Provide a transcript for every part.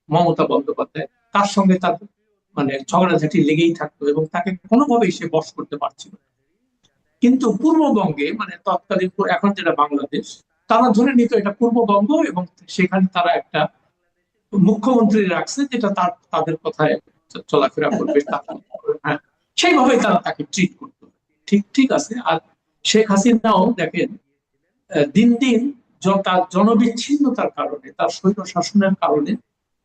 মমতা বন্দ্যোপাধ্যায়, তার সঙ্গে তার মানে ঝগড়াঝাটি লেগেই থাকতো এবং তাকে কোনোভাবেই সে বশ করতে পারছিল না। কিন্তু পূর্ববঙ্গে মানে তৎকালীন এখন যেটা বাংলাদেশ, তারা ধরে নিত এটা পূর্ববঙ্গ এবং সেখানে তারা একটা মুখ্যমন্ত্রী রাখছে যেটা তাদের কথায় চলাফেরা করবে। হ্যাঁ, সেইভাবেই তারা তাকে ট্রিট করতো। ঠিক ঠিক আছে। আর শেখ হাসিনাও দেখেন দিন দিন তার জনবিচ্ছিন্নতার কারণে, তার স্বৈর শাসনের কারণে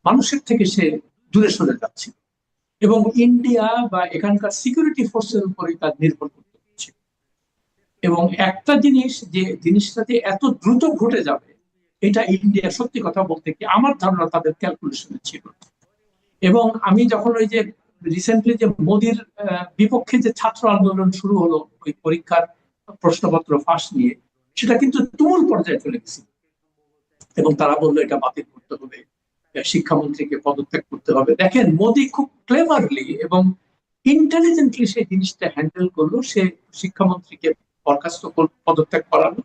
মানুষের থেকে সে দূরে সরে যাচ্ছে এবং ইন্ডিয়া বা এখানকার সিকিউরিটি ফোর্সের উপরে তার নির্ভর করতে হচ্ছে। এবং একটা জিনিস, যে জিনিসটাতে এত দ্রুত ঘটে যাবে, এটা ইন্ডিয়া সত্যি কথা বলতে কি আমার ধারণা তাদের ক্যালকুলেশনে ছিল। এবং আমি যখন ওই যে রিসেন্টলি যে মোদির বিপক্ষে যে ছাত্র আন্দোলন শুরু হলো ওই পরীক্ষার প্রশ্নপত্র ফাঁস নিয়ে, সেটা কিন্তু তুমুল পর্যায়ে চলে গেছে এবং তারা বললো এটা বাতিল করতে হবে, শিক্ষামন্ত্রীকে পদত্যাগ করতে হবে। দেখেন মোদি খুব ক্লেভারলি এবং ইন্টেলিজেন্টলি সেই জিনিসটা হ্যান্ডেল করলো। সে শিক্ষামন্ত্রীকে বরখাস্ত পদত্যাগ করালো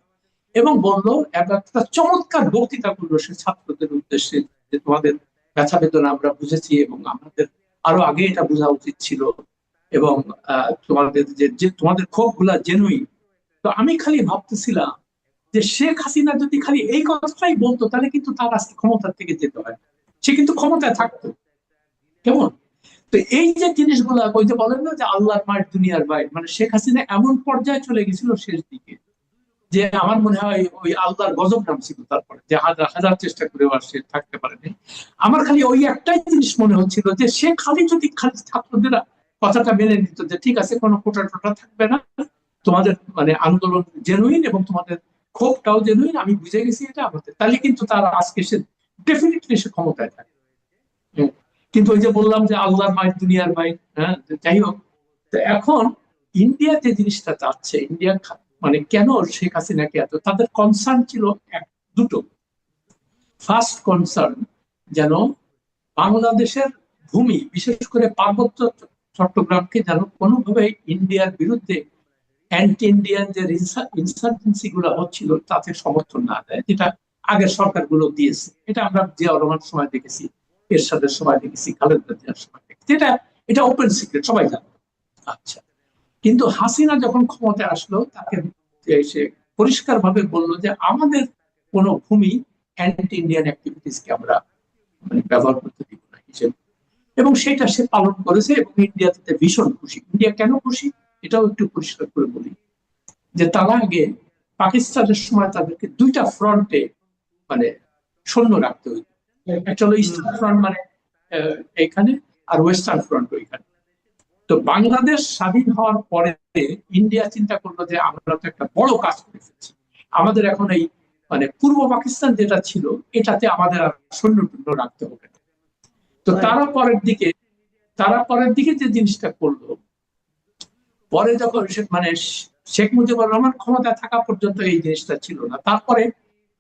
এবং বললো, একটা চমৎকার বক্তৃতা করলো সে ছাত্রদের উদ্দেশ্যে, যে তোমাদের ব্যথা বেদনা আমরা বুঝেছি এবং আমাদের আরো আগে এটা বোঝা উচিত ছিল এবং তোমাদের যে তোমাদের ক্ষোভ গুলা জেনুইন। তো আমি খালি ভাবতেছিলাম যে শেখ হাসিনা যদি খালি এই কথাটাই বলতো তাহলে কিন্তু তার আজকে ক্ষমতার থেকে যেতে হয়, সে কিন্তু ক্ষমতায় থাকতো। কেমন? তো এই যে জিনিসগুলা ওই যে বলেন না যে আল্লাহর মায়ের দুনিয়ার বাইরে, মানে শেখ হাসিনা এমন পর্যায়ে চলে গেছিল শেষ দিকে যে আমার মনে হয় ওই আল্লাহর গজব নামছিল তারপরে, যে হাজার হাজার চেষ্টা করে আর সে থাকতে পারেনি। আমার খালি ওই একটাই জিনিস মনে হচ্ছিল যে সে খালি যদি খালি ছাত্রদের কথাটা মেনে নিত যে ঠিক আছে কোনো কোটা টোটা থাকবে না, তোমাদের মানে আন্দোলন জেনুইন এবং তোমাদের ক্ষোভটাও জেনুইন, আমি বুঝে গেছি এটা আমাদের, তাহলে কিন্তু তার আজকে সে ডেফিনেটলি সে ক্ষমতায় থাকে। কিন্তু ওই যে বললাম যে আল্লাহর মায়ের দুনিয়ার মায়ের, হ্যাঁ, যাই হোক। তো এখন ইন্ডিয়া যে জিনিসটা চাচ্ছে, ইন্ডিয়া মানে কেন শেখ হাসিনাকে এত তাদের কনসার্ন ছিল দুটো। ফার্স্ট কনসার্ন যেন বাংলাদেশের ভূমি, বিশেষ করে পার্বত্য চট্টগ্রামকে যেন কোনোভাবে ইন্ডিয়ার বিরুদ্ধে অ্যান্টি ইন্ডিয়ান যে ইনসার্জেন্সি গুলো হচ্ছিল তাতে সমর্থন না দেয়, যেটা আগের সরকারগুলো দিয়েছে। এটা আমরা জিয়াউর রহমানের সময় দেখেছি, এরশাদের সময় দেখেছি, খালেদা জিয়ার সময় দেখেছি। এটা ওপেন সিক্রেট, সবাই জানে। আচ্ছা, কিন্তু হাসিনা যখন ক্ষমতায় আসলো তাকে সে পরিষ্কার ভাবে বললো যে আমাদের কোন ভূমি অ্যান্টি ইন্ডিয়ান অ্যাক্টিভিটিস কে আমরা মানে ব্যবহার করতে দিব না হিসেবে। এবং সেটা সে পালন করেছে এবং ইন্ডিয়া তাতে ভীষণ খুশি। ইন্ডিয়া কেন খুশি এটাও একটু পরিষ্কার করে বলি, যে তারা আগে পাকিস্তানের সময় তাদেরকে দুইটা ফ্রন্টে মানে সৈন্য রাখতে হইত। একটা হলো ইস্টার্ন ফ্রন্ট মানে এখানে, আর ওয়েস্টার্ন ফ্রন্ট ওইখানে। তো বাংলাদেশ স্বাধীন হওয়ার পরে ইন্ডিয়া চিন্তা করলো যে আমরা তো একটা বড় কাজ করে ফেলছি, আমাদের এখন এই মানে পূর্ব পাকিস্তান যেটা ছিল এটাতে আমাদের আর সৈন্য টৈন্য রাখতে হবে। তো তারা পরের দিকে যে জিনিসটা করলো, পরে যখন মানে শেখ মুজিবুর রহমান ক্ষমতায় থাকা পর্যন্ত এই জিনিসটা ছিল না। তারপরে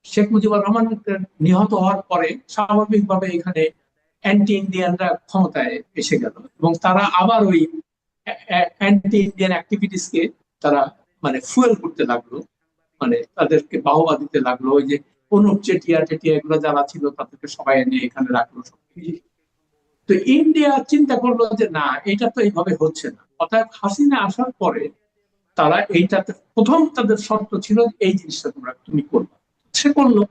শেখ মুজিবুর রহমান নিহত হওয়ার পরে স্বাভাবিকভাবে এখানে অ্যান্টি ইন্ডিয়ানরা ক্ষমতায় এসে গেল এবং তারা আবার ওই অ্যান্টি ইন্ডিয়ান অ্যাক্টিভিটিস কে তারা মানে ফুয়েল করতে লাগলো, মানে তাদেরকে বাহবা দিতে লাগলো। ওই যে অনুপ চেটিয়া টেটিয়া এগুলো যারা ছিল তাদেরকে সবাই এনে এখানে রাখলো সবকিছু। তো ইন্ডিয়া চিন্তা করলো যে না, এটা তো এইভাবে হচ্ছে না। অর্থাৎ হাসিনা আসার পরে তারা এইটাতে প্রথম তাদের শর্ত ছিল এই জিনিসটা তুমি করবে, সে করলো।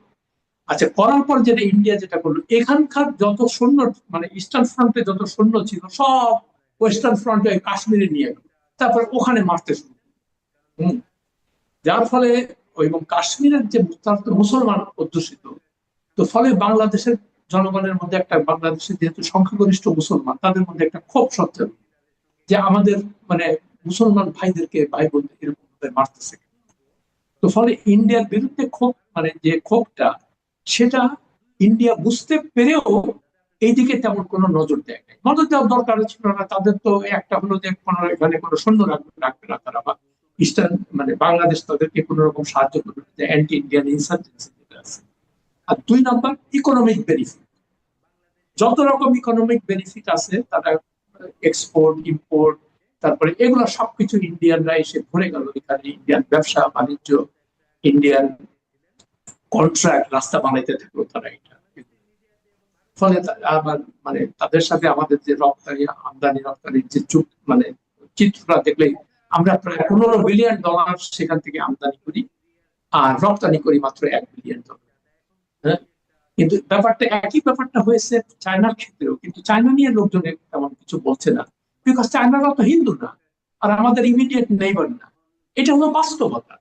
আচ্ছা, করার পর যেটা ইন্ডিয়া যেটা করলো, এখানকার যত সৈন্য মানে ইস্টার্ন ফ্রন্টে যত সৈন্য ছিল সব ওয়েস্টার্ন ফ্রন্টে কাশ্মীরে নিয়ে গেল, তারপর ওখানে মারতে শুরু করলো। যার ফলে এবং কাশ্মীরের যে মুসলমান অধ্যুষিত, তো ফলে বাংলাদেশের জনগণের মধ্যে একটা, বাংলাদেশের যেহেতু সংখ্যাগরিষ্ঠ মুসলমান, তাদের মধ্যে একটা ক্ষোভ সঞ্চার, যে আমাদের মানে মুসলমান ভাইদেরকে ভাই বোনদের এরকম মারতেছে। তো ফলে ইন্ডিয়ার বিরুদ্ধে ক্ষোভ মানে যে ক্ষোভটা, সেটা ইন্ডিয়া বুঝতে পেরেও এইদিকে তেমন কোনো নজর দেয় নাই। নজর দেওয়ার দরকার ছিল না তাদের। তো একটা হলো যে কোনো এখানে কোনো সৈন্য রাখবে না তারা, বা ইস্টার্ন মানে বাংলাদেশ তাদেরকে কোন রকম সাহায্য করবে না, যে অ্যান্টি ইন্ডিয়ান ইনসার্জেন্সি যেটা আছে। আর দুই নম্বর ইকোনমিক বেনিফিট, যত রকম ইকোনমিক বেনিফিট আছে তারা এক্সপোর্ট ইম্পোর্ট, তারপরে এগুলো সবকিছু ইন্ডিয়ানরা এসে ভরে গেল এখানে। ইন্ডিয়ান ব্যবসা বাণিজ্য, ইন্ডিয়ান কন্ট্রাক্ট, রাস্তা বানাইতে থাকলো তারা। এটা ফলে আবার মানে তাদের সাথে আমাদের যে রপ্তানি আমদানি রপ্তানির যে মানে চিত্রটা দেখলেই আমরা প্রায় $15 বিলিয়ন সেখান থেকে আমদানি করি, আর রপ্তানি করি মাত্র $1 বিলিয়ন। হ্যাঁ, কিন্তু একই ব্যাপারটা হয়েছে চায়নার ক্ষেত্রেও, কিন্তু চায়না নিয়ে লোকজন তেমন কিছু বলছে না, বিকজ চায়নারা তো হিন্দু না আর আমাদের ইমিডিয়েট নেইবার না। এটা হলো বাস্তবতা।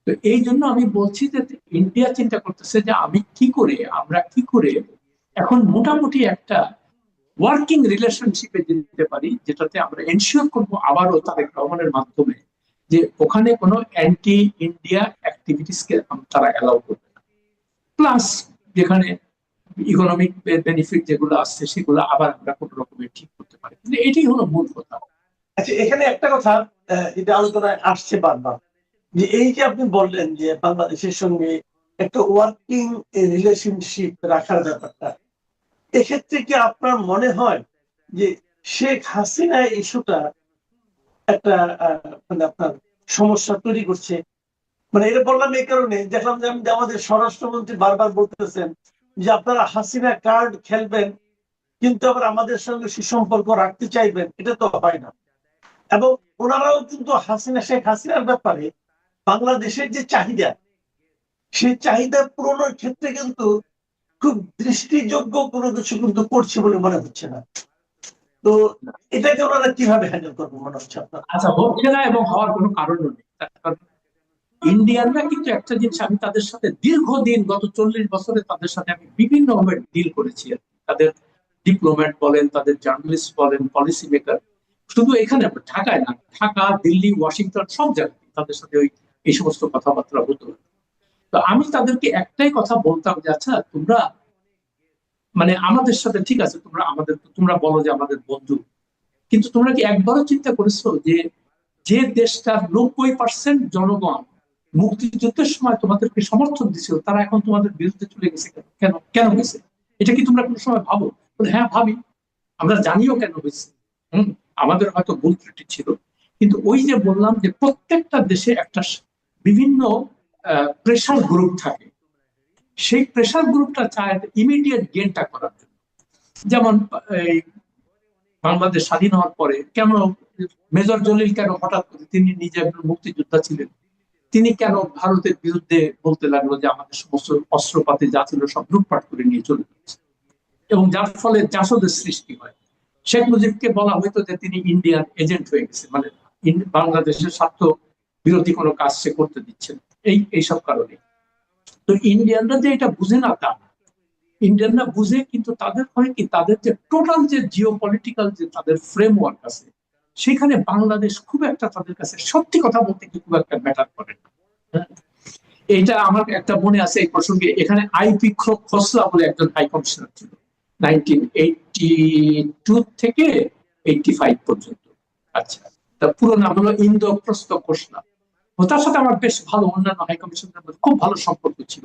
তো এই জন্য আমি বলছি যে ইন্ডিয়া চিন্তা করতেছে যে আমরা কি করে এখন মোটামুটি একটা ওয়ার্কিং রিলেশনশিপে যেতে পারি, যেটাতে আমরা এনশিওর করবো আবারও তারেক রহমানের মাধ্যমে যে ওখানে কোনো অ্যান্টি ইন্ডিয়া অ্যাক্টিভিটিস কে তারা অ্যালাউ করবে না, প্লাস যেখানে ইকোনমিক বেনিফিট যেগুলো আসছে সেগুলো আবার আমরা কোনো রকমের ঠিক করতে পারি। কিন্তু এটাই হলো মূল কথা। আচ্ছা, এখানে একটা কথা এটা আলোচনায় আসছে বারবার, যে এই যে আপনি বললেন যে বাংলাদেশের সঙ্গে একটা ওয়ার্কিং রিলেশনশিপ রাখার ব্যাপারটা, এক্ষেত্রে কি আপনার মনে হয় যে শেখ হাসিনা ইস্যুটা একটা মানে আপনার সমস্যা তৈরি করছে? মানে এটা বললাম এই কারণে, দেখলাম যে আমাদের স্বরাষ্ট্রমন্ত্রী বারবার বলতেছেন যে আপনারা হাসিনা কার্ড খেলবেন কিন্তু আবার আমাদের সঙ্গে সুসম্পর্ক রাখতে চাইবেন, এটা তো হয় না। এবং ওনারাও কিন্তু শেখ হাসিনার ব্যাপারে বাংলাদেশের যে চাহিদা, সেই চাহিদা পূরণের ক্ষেত্রে কিন্তু খুব দৃষ্টিযোগ্য কোনো কিছু কিন্তু করছে বলে মনে হচ্ছে না। তো এটাকে ওনারা কিভাবে হ্যান্ডেল করবে মনে হচ্ছে আপনার? আচ্ছা, হচ্ছে না এবং হওয়ার কোনো কারণও নেই। ইন্ডিয়ানরা কিন্তু একটা জিনিস, আমি তাদের সাথে দীর্ঘদিন গত 40 বছরে তাদের সাথে আমি বিভিন্ন ভাবে ডিল করেছি। তাদের ডিপ্লোম্যাট বলেন, তাদের জার্নালিস্ট বলেন, পলিসি মেকার, শুধু এখানে ঢাকায় না, ঢাকা, দিল্লি, ওয়াশিংটন সব জায়গায় তাদের সাথে এই সমস্ত কথাবার্তা হতো। তো আমি তাদেরকে একটাই কথা বলতাম যে আচ্ছা তোমরা মানে আমাদের সাথে ঠিক আছে, তোমরা বলো যে আমাদের বন্ধু, কিন্তু তোমরা কি একবারও চিন্তা করেছো যে যে দেশটার 90% জনগণ মুক্তিযুদ্ধের সময় তোমাদেরকে সমর্থন দিছিল, তারা এখন তোমাদের বিরুদ্ধে চলে গেছে? কেন কেন গেছে? এটা কি তোমরা কোনো সময় ভাবো? হ্যাঁ ভাবি, আমরা জানিও কেন হয়েছে। হম, আমাদের হয়তো ভুল ত্রুটি ছিল, কিন্তু ওই যে বললাম যে প্রত্যেকটা দেশে একটা বিভিন্ন প্রেশার গ্রুপ থাকে, সেই প্রেশার গ্রুপটা চায় ইমিডিয়েট গেনটা করার জন্য। যেমন এই বাংলাদেশ স্বাধীন হওয়ার পরে কেন মেজর জলিল কেন হঠাৎ করে, তিনি নিজে একজন মুক্তিযোদ্ধা ছিলেন, তিনি কেন ভারতের বিরুদ্ধে বলতে লাগলো যে আমাদের সমস্ত অস্ত্রপাতি যা ছিল সব লুটপাট করে নিয়ে চলে যাচ্ছে, এবং যার ফলে জাসদের সৃষ্টি হয়। শেখ মুজিবকে বলা হইতো যে তিনি ইন্ডিয়ান এজেন্ট হয়ে গেছে, মানে বাংলাদেশের স্বার্থ বিরোধী কোনো কাজ সে করতে দিচ্ছেন, এইসব কারণে। তো ইন্ডিয়ানরা যে এটা বুঝে না তা, ইন্ডিয়ানরা বুঝে, কিন্তু তাদের হয় কি, তাদের যে টোটাল যে জিও পলিটিক্যাল যে তাদের ফ্রেমওয়ার্ক আছে, সেখানে বাংলাদেশ খুব একটা তাদের কাছে সত্যি কথা বলতে কি খুব একটা ম্যাটার করে না। এইটা আমার একটা মনে আছে এই প্রসঙ্গে, এখানে আইপি খোসলা বলে একজন হাই কমিশনার ছিল 1982 থেকে 85 পর্যন্ত। আচ্ছা, তার পুরো নাম হলো ইন্দ্রপ্রস্থ খোসলা। তার সাথে আমার বেশ ভালো, অন্যান্য হাই কমিশনারের মধ্যে খুব ভালো সম্পর্ক ছিল।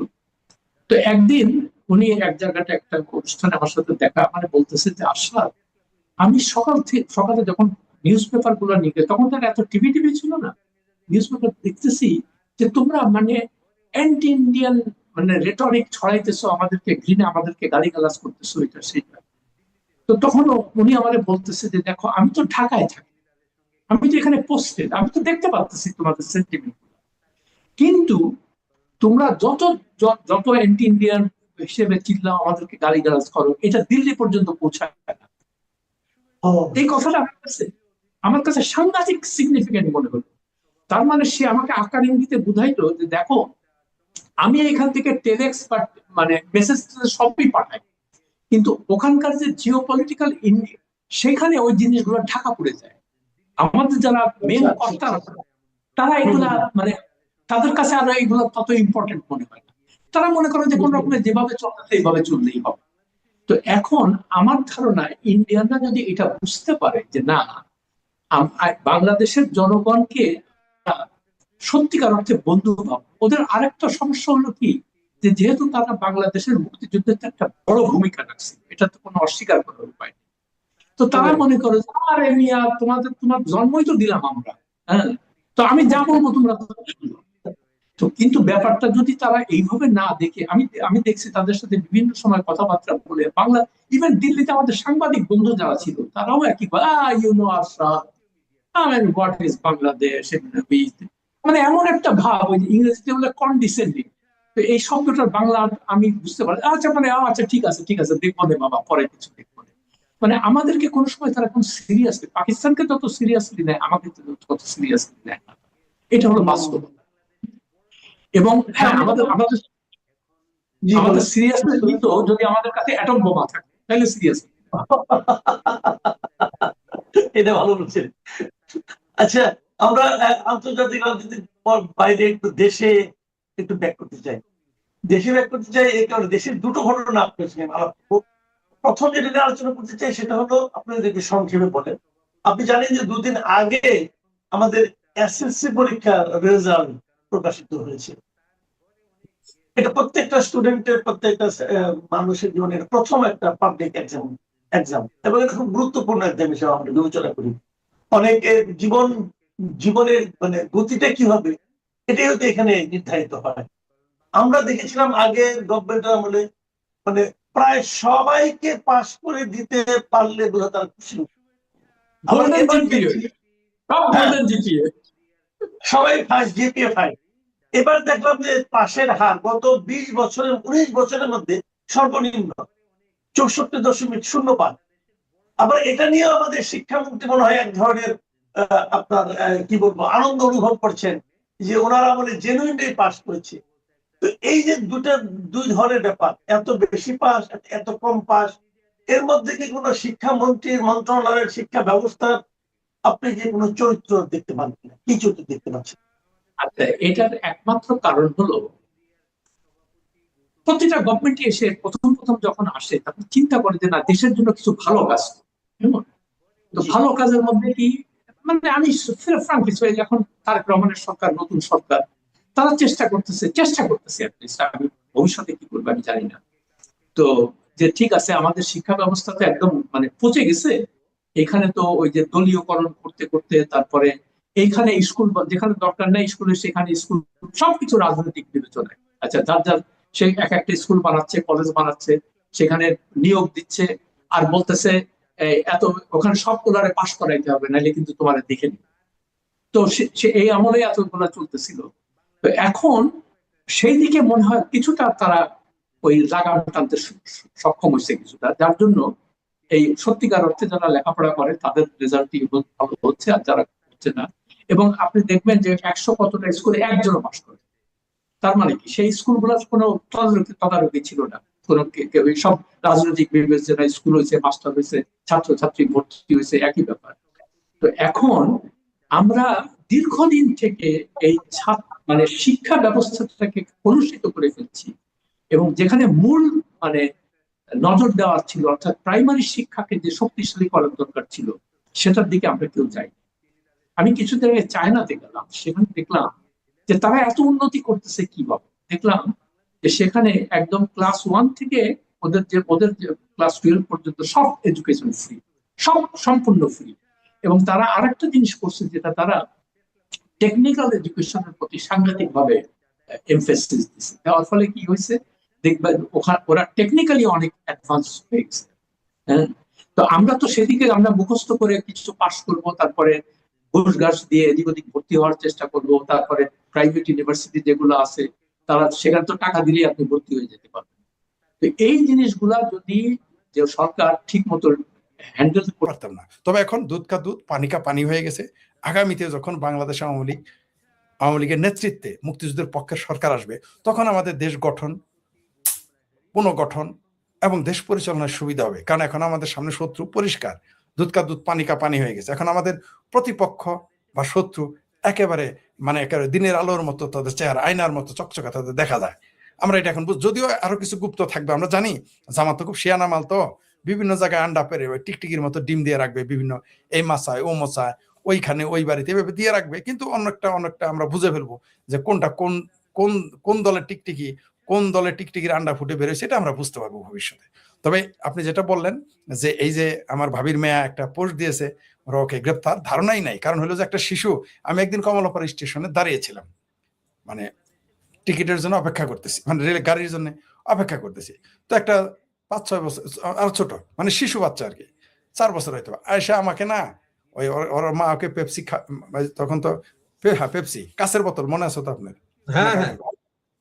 তো একদিন উনি এক জায়গাটা একটা অনুষ্ঠানে আমার সাথে দেখা, মানে বলতেছে যে আশরাফ, আমি সকালে যখন নিউজ পেপার গুলো নিয়ে, তখন তো এত টিভি ছিল না, নিউজ পেপার দেখতেছি যে তোমরা মানে অ্যান্টি ইন্ডিয়ান মানে রেটরিক ছড়াইতেছো, আমাদেরকে ঘৃণা, আমাদেরকে গালিগালাজ করতেছো, এটা সেটা। তো তখন উনি আমাদের বলতেছে যে দেখো, আমি তো ঢাকায় থাকি, আমি তো এখানে পোস্টেড, আমি তো দেখতে পাচ্ছি তোমাদের সেন্টিমেন্ট, কিন্তু তোমরা যত অ্যান্টি ইন্ডিয়ান হিসেবে চিল্লাও, আমাদেরকে গালিগালাজ করো, এটা দিল্লি পর্যন্ত পৌঁছায় না। এই কথাটা আমার কাছে সাংঘাতিক সিগনিফিকেন্ট মনে হলো। তার মানে সে আমাকে আকার ইঙ্গিতে বুঝাইতো যে দেখো, আমি এখান থেকে টেলেক্স মানে মেসেজ সবই পাঠাই, কিন্তু ওখানকার যে জিও পলিটিক্যাল সেখানে ওই জিনিসগুলো ঢাকা পড়ে যায়। আমাদের যারা মেন কর্তা, তারা এগুলা মানে তাদের কাছে আরো এগুলো তত ইম্পর্টেন্ট মনে হয় না। তারা মনে করেন যে কোন রকমের যেভাবে চলতে এইভাবে চললেই হবে। তো এখন আমার ধারণা, ইন্ডিয়ানরা যদি এটা বুঝতে পারে যে না, বাংলাদেশের জনগণকে সত্যিকার অর্থে বন্ধু ভাব, ওদের আরেকটা সমস্যা হলো কি, যে যেহেতু তারা বাংলাদেশের মুক্তিযুদ্ধের একটা বড় ভূমিকা রাখছে, এটা তো কোনো অস্বীকার করার উপায় নেই। তো তারা মনে করে আরে মিয়া, তোমার জন্মই তো দিলাম আমরা, হ্যাঁ, তো আমি যা বলবো তোমরা। তো কিন্তু ব্যাপারটা যদি তারা এইভাবে না দেখে, আমি আমি দেখছি তাদের সাথে বিভিন্ন সময় কথাবার্তা বলে বাংলা, ইভেন দিল্লিতে আমাদের সাংবাদিক বন্ধু যারা ছিল তারাও একই আশরাফ, হোয়াট ইজ বাংলাদেশ, মানে এমন একটা ভাব, ওই যে ইংরেজিতে বলে কন্ডিসেন্ডিং। তো এই শব্দটার বাংলা আমি বুঝতে পারি, আচ্ছা মানে আচ্ছা ঠিক আছে ঠিক আছে, দেখবো না বাবা, পরে কিছু দেখবো না। মানে আমাদেরকে কোনো সময় তারা কোন সিরিয়াসলি, পাকিস্তানকে যত সিরিয়াসলি নেয় আমাকে তত সিরিয়াসলি নেয় না। এটা হলো বাস্তব। এবং হ্যাঁ, আমাদের আমাদের জি আমাদের বলেন। সিরিয়াসনেস নিত যদি আমাদের কাছে অ্যাটম বোমা থাকে, তাহলে সিরিয়াস। এটা ভালো বলছেন। আচ্ছা, আমরা আন্তর্জাতিক রাজনীতির পর বাইরে একটু দেশে একটু ব্যাক করতে চাই। দেশে ব্যাক করতে চাই এই কারণে দেশের দুটো ঘটনা আপনার সঙ্গে আলাপ করবো। প্রথম যেটা নিয়ে আলোচনা করতে চাই সেটা হলো, আপনাদেরকে সংক্ষেপে বলেন, আপনি জানেন যে দুদিন আগে আমাদের এসএসসি পরীক্ষার রেজাল্ট প্রকাশিত হয়েছে। এটা প্রত্যেকটা স্টুডেন্টের, প্রত্যেকটা মানুষের জীবনের প্রথম একটা পাবলিক এক্সাম, এবং এটা খুব গুরুত্বপূর্ণ এক্সাম হিসেবে আমরা বিবেচনা করি। অনেকের জীবনের মানে গতিটা কি হবে এটাই হয়তো এখানে নির্ধারিত হয়। আমরা দেখেছিলাম আগে গভর্নমেন্টের আমলে মানে প্রায় সবাইকে পাস করে দিতে পারলে বোধহয় তারা খুশি। আবার গোল্ডেন এবার জিপিএ, দেখছি, সব হ্যাঁ, গোল্ডেন জিপিএ। সবাই ফার্স্ট জিপিএ 5। এবার দেখলাম যে পাশের হার গত 20 বছরের 19 বছরের মধ্যে সর্বনিম্ন 64.05। আবার এটা নিয়ে আমাদের শিক্ষামন্ত্রী মনে হয় এক ধরনের আপনার কি বলবো আনন্দ অনুভব করছেন যে ওনারা আমলে জেনুইনলি পাস করেছে। তো এই যে দুই ধরনের ব্যাপার, এত বেশি পাস, এত কম পাস, এর মধ্যে কি কোনো শিক্ষামন্ত্রীর মন্ত্রণালয়ের শিক্ষা ব্যবস্থার আপনি যে কোনো চরিত্র দেখতে পান কিনা, কি চরিত্র দেখতে পাচ্ছেন? আচ্ছা, এটার একমাত্র কারণ হলো প্রতিটা গভর্নমেন্ট এসে প্রথম প্রথম যখন আসে তখন চিন্তা করে যে না, দেশের জন্য কিছু ভালো কাজ করবো। তো জি ভালো কাজের মধ্যে কি, মানে আমি ফ্রাঙ্কলি এখন তারেক রহমানের সরকার, নতুন সরকার, তারা চেষ্টা করতেছে আমি ভবিষ্যতে কি করবো আমি জানি না। তো যে ঠিক আছে, আমাদের শিক্ষা ব্যবস্থা তো একদম মানে পচে গেছে, এখানে তো ওই যে দলীয়করণ করতে করতে তারপরে এইখানে স্কুল যেখানে দরকার নেই স্কুলে সেখানে স্কুল, সবকিছু রাজনৈতিক বিবেচনায়। আচ্ছা, যার যার সে এক একটা স্কুল বানাচ্ছে, কলেজ বানাচ্ছে, সেখানে নিয়োগ দিচ্ছে, আর বলতেছে এত ওখানে সবগুলারে পাশ করাইতে হবে, নাহলে কিন্তু তোমার দেখে নি। তো সে এই আমলে এতগুলা চলতেছিল। তো এখন সেই দিকে মনে হয় কিছুটা তারা ওই লাগাম টানতে সক্ষম হয়েছে কিছুটা, যার জন্য এই সত্যিকার অর্থে যারা লেখাপড়া করে তাদের রেজাল্টই ভালো হচ্ছে, আর যারা হচ্ছে না। এবং আপনি দেখবেন যে 100 কতটা স্কুলে একজনও পাশ করে। তার মানে কি, সেই স্কুলগুলোর কোনো তদারকি ছিল না। কোনো সব রাজনৈতিক বিবেচনায় স্কুল হয়েছে, মাস্টার হয়েছে, ছাত্রছাত্রী ভর্তি হয়েছে, একই ব্যাপার। তো এখন আমরা দীর্ঘদিন থেকে এই মানে শিক্ষা ব্যবস্থাটাকে কলুষিত করে ফেলছি, এবং যেখানে মূল মানে নজর দেওয়ার ছিল, অর্থাৎ প্রাইমারি শিক্ষাকে যে শক্তিশালী করার দরকার ছিল, সেটার দিকে আমরা কেউ যাই। আমি কিছুদিন আগে চায়নাতে গেলাম, সেখানে দেখলাম যে তারা এত উন্নতি করতেছে কিভাবে। দেখলাম যে সেখানে একদম ক্লাস 1 থেকে ওদের যে ক্লাস 12 পর্যন্ত সব এডুকেশন ফ্রি, সব সম্পূর্ণ ফ্রি। এবং তারা আরেকটা জিনিস করছে, যেটা তারা টেকনিক্যাল এডুকেশনের প্রতি সাংঘাতিক ভাবে এমফেসিস দিচ্ছে। দেওয়ার ফলে কি হয়েছে, দেখবেন ওখানে ওরা টেকনিক্যালি অনেক অ্যাডভান্স হয়ে গেছে। হ্যাঁ, তো আমরা তো সেদিকে আমরা মুখস্থ করে কিছু পাশ করব, তারপরে ঘুষ ঘাস দিয়ে এদিক ওদিক ভর্তি হওয়ার চেষ্টা করব, তারপরে প্রাইভেট ইউনিভার্সিটি যেগুলো আছে তারা সেখানে তো টাকা দিলেই আপনি ভর্তি হয়ে যেতে পারবেন। তো এই জিনিসগুলা যদি যে সরকার ঠিক মতো হ্যান্ডেল করতে পারতাম না। তবে এখন দুধ কা দুধ পানি কা পানি হয়ে গেছে। আগামীতে যখন বাংলাদেশ আওয়ামী লীগের নেতৃত্বে মুক্তিযুদ্ধের পক্ষের সরকার আসবে, তখন আমাদের দেশ গঠন, পুনর্গঠন এবং দেশ পরিচালনার সুবিধা হবে। কারণ এখন আমাদের সামনে শত্রু পরিষ্কার, দুধ কা দুধ পানি কা পানি হয়ে গেছে। এখন আমাদের প্রতিপক্ষ বা শত্রু একেবারে মানে একেবারে দিনের আলোর মতো, তাদের চেহারা আয়নার মতো চকচকা তাদের দেখা যায়। আমরা এটা এখন যদিও আরো কিছু গুপ্ত থাকবে, আমরা জানি জামাত তো খুব শিয়ানা মাল, তো বিভিন্ন জায়গায় আন্ডা পেরে টিকটিকির মতো ডিম দিয়ে রাখবে, বিভিন্ন এই মাছায় ও মশায়, ওইখানে ওই বাড়িতে এভাবে দিয়ে রাখবে। কিন্তু অনেকটা আমরা বুঝে ফেলবো যে কোনটা কোন কোন কোন দলের টিকটিকি, কোন দলের টিকটিকির আন্ডা ফুটে বেরোয়, সেটা আমরা বুঝতে পারবো ভবিষ্যতে। তবে আপনি যেটা বললেন যে এই যে আমার ভাবির মেয়া একটা পোস্ট দিয়েছে, ওরা ওকে গ্রেপ্তার, ধারণাই নাই। কারণ হলো যে একটা শিশু, আমি একদিন কমলাপুর স্টেশনে দাঁড়িয়েছিলাম, মানে টিকিটের জন্য অপেক্ষা করতেছি, মানে রেল গাড়ির জন্য অপেক্ষা করতেছি। তো একটা 5-6 বছর আর ছোট, মানে শিশু বাচ্চা আর কি, 4 বছর হয়তো, আয়সা আমাকে না ওই ওর মা ওকে পেপসি তখন তো হ্যাঁ পেপসি কাঁচের বোতল, মনে আছে তো আপনার? হ্যাঁ অনেক হ্যাঁ আগের কথা।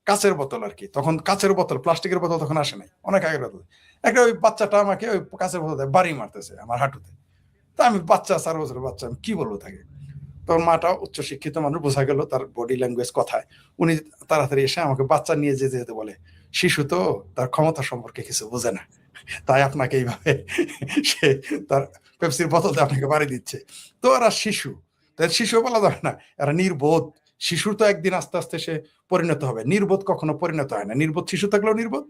কাঁচের বোতল আর কি, তখন কাঁচের বোতল, প্লাস্টিকের বোতল তখন আসে নাই, অনেক আগের বোতল। একটা ওই বাচ্চাটা আমাকে ওই কাঁচের বোতল বাড়ি মারতেছে আমার হাঁটুতে। তা আমি বাচ্চা, 4 বছরের বাচ্চা, আমি কি বলবো তাকে? তোর মাটা উচ্চ শিক্ষিত মানুষ, বোঝা গেল তার বডি ল্যাঙ্গুয়েজ কথায়। উনি তাড়াতাড়ি এসে আমাকে বাচ্চা নিয়ে যেতে বলে, শিশু তো তার ক্ষমতা সম্পর্কে কিছু বোঝে না, তাই আপনাকে এইভাবে সে তার পেপসির বোতলতে আপনাকে বাড়ি দিচ্ছে। তো এরা শিশু, তাই শিশু বলা যাবে না, এরা নির্বোধ। শিশুর তো একদিন আস্তে আস্তে সে পরিণত হবে, নির্বোধ কখনো পরিণত হয় না। নির্বোধ শিশু থাকলেও নির্বোধ,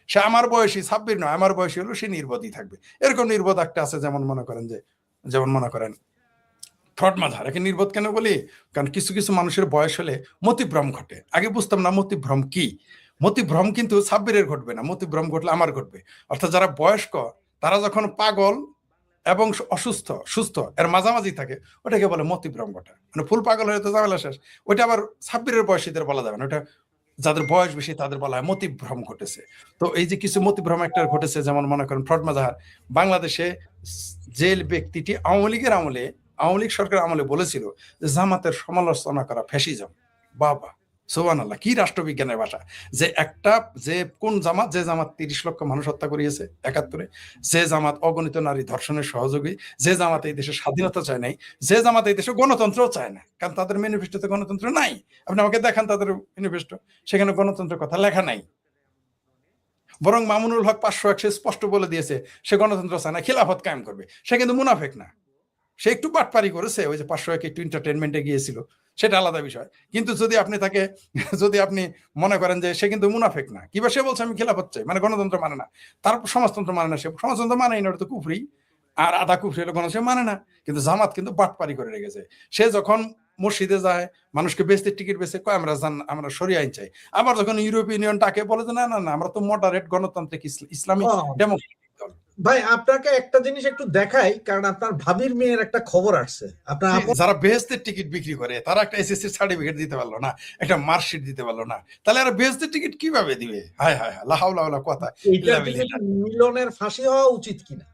সে আমার বয়সী সাব্বির নয়, আমার বয়সী হলো সে নির্বোধই থাকবে। এরকম নির্বোধ একটা আছে, যেমন মনে করেন ফ্রড মাথার। একে নির্বোধ কেন বলি? কারণ কিছু কিছু মানুষের বয়স হলে মতিভ্রম ঘটে। আগে বুঝতাম না মতিভ্রম কি। মতিভ্রম কিন্তু সাব্বিরের ঘটবে না, মতিভ্রম ঘটলে আমার ঘটবে। অর্থাৎ যারা বয়স্ক তারা যখন পাগল এবং অসুস্থ সুস্থ এর মাঝামাঝি থাকে, ওটাকে বলে মতিভ্রম ঘটা। মানে ফুল পাগল হয়ে তো ঝামেলা শেষ। ওইটা আবার সাব্বিরের বয়সীদের বলা যাবে না, ওটা যাদের বয়স বেশি তাদের বলা হয় মতিভ্রম ঘটেছে। তো এই যে কিছু মতিভ্রম একটা ঘটেছে, যেমন মনে করেন ফ্রড মাজাহার। বাংলাদেশে জেল ব্যক্তিটি আওয়ামী লীগের আমলে, আওয়ামী লীগ সরকার আমলে বলেছিল যে জামাতের সমালোচনা করা ফ্যাসিজম। বাবা সুবহানাল্লাহ, কি রাষ্ট্রবিজ্ঞানের ভাষা! যে কোন জামাত, যে জামাত 30 লক্ষ মানুষ হত্যা করিয়েছে 71-এ, যে জামাত অগণিত নারী ধর্ষণের সহযোগী, যে জামাত এই দেশে স্বাধীনতা চায় নাই, যে জামাত এই দেশে গণতন্ত্রও চায় না, কারণ তাদের ম্যানিফেস্টোতে গণতন্ত্র নাই। আপনি আমাকে দেখান তাদের ম্যানিফেস্টো, সেখানে গণতন্ত্রের কথা লেখা নাই। বরং মামুনুল হক 501 সে স্পষ্ট বলে দিয়েছে সে গণতন্ত্র চায় না, খিলাফত কায়েম করবে। সে কিন্তু মুনাফেক না, সে একটু বাটপারি করেছে, ওই যে 501 একটু এন্টারটেনমেন্টে গিয়েছিল, সেটা আলাদা বিষয়। কিন্তু যদি আপনি মনে করেন যে সে কিন্তু মুনাফেক না, কিবা সে বলছে আমি খেলাফত চাই, মানে গণতন্ত্র মানে না, তার সমাজতন্ত্র মানে না, সে সমাজতন্ত্র মানেই না, ওটা তো কুফরি। আর আধা কুফরি হলো গণতন্ত্র মানে না। কিন্তু জামাত কিন্তু বাটপারি করে রেখেছে। সে যখন মসজিদে যায়, মানুষকে বেচতে টিকিট বেচে কয় আমরা সরিয়ে আইন চাই। আবার যখন ইউরোপীয় ইউনিয়ন তাকে বলে যে না না না, আমরা তো মডারেট গণতান্ত্রিক ইসলামিক ডেমোক্রেটিক দল। ভাই আপনাকে একটা জিনিস একটু দেখাই, কারণ আপনার ভাবির মেয়ের একটা খবর আসছে। আপনার যারা বেহেস্তের টিকিট বিক্রি করে তারা একটা এসএসসি সার্টিফিকেট দিতে পারলো না, একটা মার্কশিট দিতে পারলো না, তাহলে আর বেহেস্তের টিকিট কিভাবে দিবে? হায় হায় হায়, লাহাউলা কথা। মিলনের ফাঁসি হওয়া উচিত কিনা,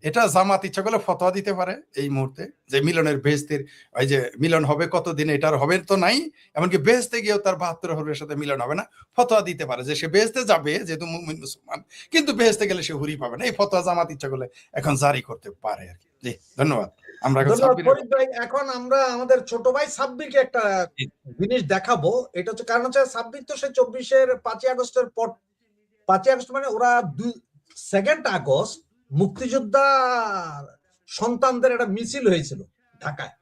এটা জামাত ইচ্ছা করলে ফতোয়া দিতে পারে এই মুহূর্তে যে মিলনের বেহেস্তের, ওই যে মিলন হবে কতদিন, এটার হবে তো নাই, এমনকি বেহেস্তে গিয়েও তার 72 হরের সাথে মিলন হবে না। ফতোয়া দিতে পারে যে সে বেহেস্তে যাবে যেহেতু মুমিন মুসলমান, কিন্তু বেহেস্তে গেলে সে হুরি পাবে না। এই ফতোয়া জামাত ইচ্ছা করলে এখন জারি করতে পারে আর কি। জি ধন্যবাদ। আমরা এখন আমরা আমাদের ছোট ভাই সাব্বিরকে একটা জিনিস দেখাবো। এটা হচ্ছে কারণ হচ্ছে সাব্বির তো সে 24-এর 5ই আগস্টের পর, 5ই আগস্ট মানে ওরা 2 আগস্ট মুক্তিযোদ্ধা সন্তানদের একটা মিছিল হয়েছিল ঢাকায়।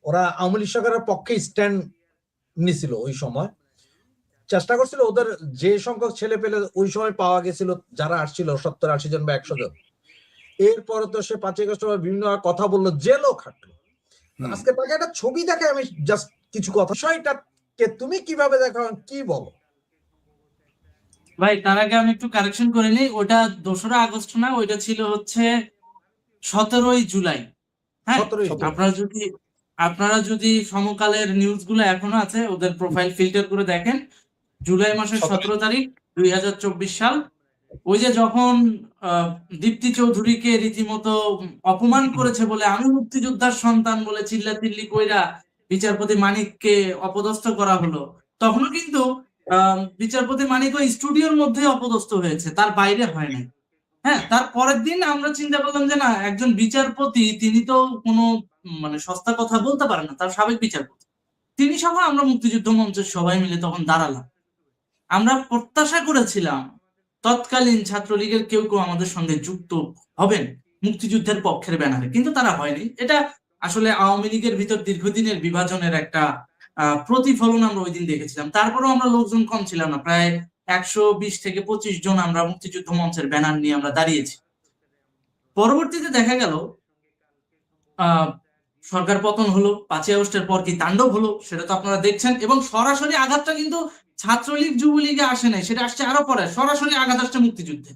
ওরা আওয়ামী লীগ সরকারের পক্ষে স্ট্যান্ড নিছিল। ওই সময় চেষ্টা করছিল ওদের যে সংখ্যক ছেলে পেলে ওই সময় পাওয়া গেছিল, যারা আসছিল 70-80 জন বা 100 জন। এরপরে তো সে 5ই আগস্ট বিভিন্ন কথা বললো, জেলও খাটলো। আজকে তাকে একটা ছবি দেখে আমি জাস্ট কিছু কথা, বিষয়টাকে তুমি কিভাবে দেখো, কি বলো? ভাই তার আগে আমি একটু কারেকশন করে নিই, ওটা 2রা আগস্ট না, ওইটা ছিল হচ্ছে 17ই জুলাই। হ্যাঁ, আপনারা যদি সমকালের নিউজ গুলো এখনো আছে ওদের প্রোফাইল ফিল্টার করে দেখেন, জুলাই মাসের 17 তারিখ 2024 সাল। ওই যে যখন দীপ্তি চৌধুরীকে রীতিমতো অপমান করেছে বলে, আমি মুক্তিযোদ্ধার সন্তান বলে চিল্লাচিল্লি কইরা বিচারপতি মানিককে অপদস্থ করা হলো, তখনও কিন্তু বিচারপতি মানিক ওই স্টুডিওর মধ্যে অপদস্থ হয়েছে, তার বাইরে হয় নাই। হ্যাঁ, তার পরের দিন আমরা চিন্তা করলাম যে না, একজন বিচারপতি তিনি তো কোনো মানে সস্তা কথা বলতে পারেন না, তার সাবেক বিচারপতি তিনি সহ আমরা মুক্তিযুদ্ধ মঞ্চের সবাই মিলে তখন দাঁড়ালাম। আমরা প্রত্যাশা করেছিলাম তৎকালীন ছাত্রলীগের কেউ কেউ আমাদের সঙ্গে যুক্ত হবেন মুক্তিযুদ্ধের পক্ষের ব্যানারে, কিন্তু তারা হয়নি। এটা আসলে আওয়ামী লীগের ভিতর দীর্ঘদিনের বিভাজনের একটা প্রতিফলন আমরা ওই দিন দেখেছিলাম। তারপরেও আমরা লোকজন কম ছিলাম না, প্রায় 120 থেকে 25 জন আমরা মুক্তিযুদ্ধ মঞ্চের ব্যানার নিয়ে আমরা দাঁড়িয়েছি। পরবর্তীতে দেখা গেল সরকার পতন হলো, 5ই আগস্টের পর কি তাণ্ডব হলো সেটা তো আপনারা দেখছেন। এবং সরাসরি আঘাতটা কিন্তু ছাত্রলীগ যুবলীগে আসে নাই, সেটা আসছে আরো পরে, সরাসরি আঘাত আসছে মুক্তিযুদ্ধে।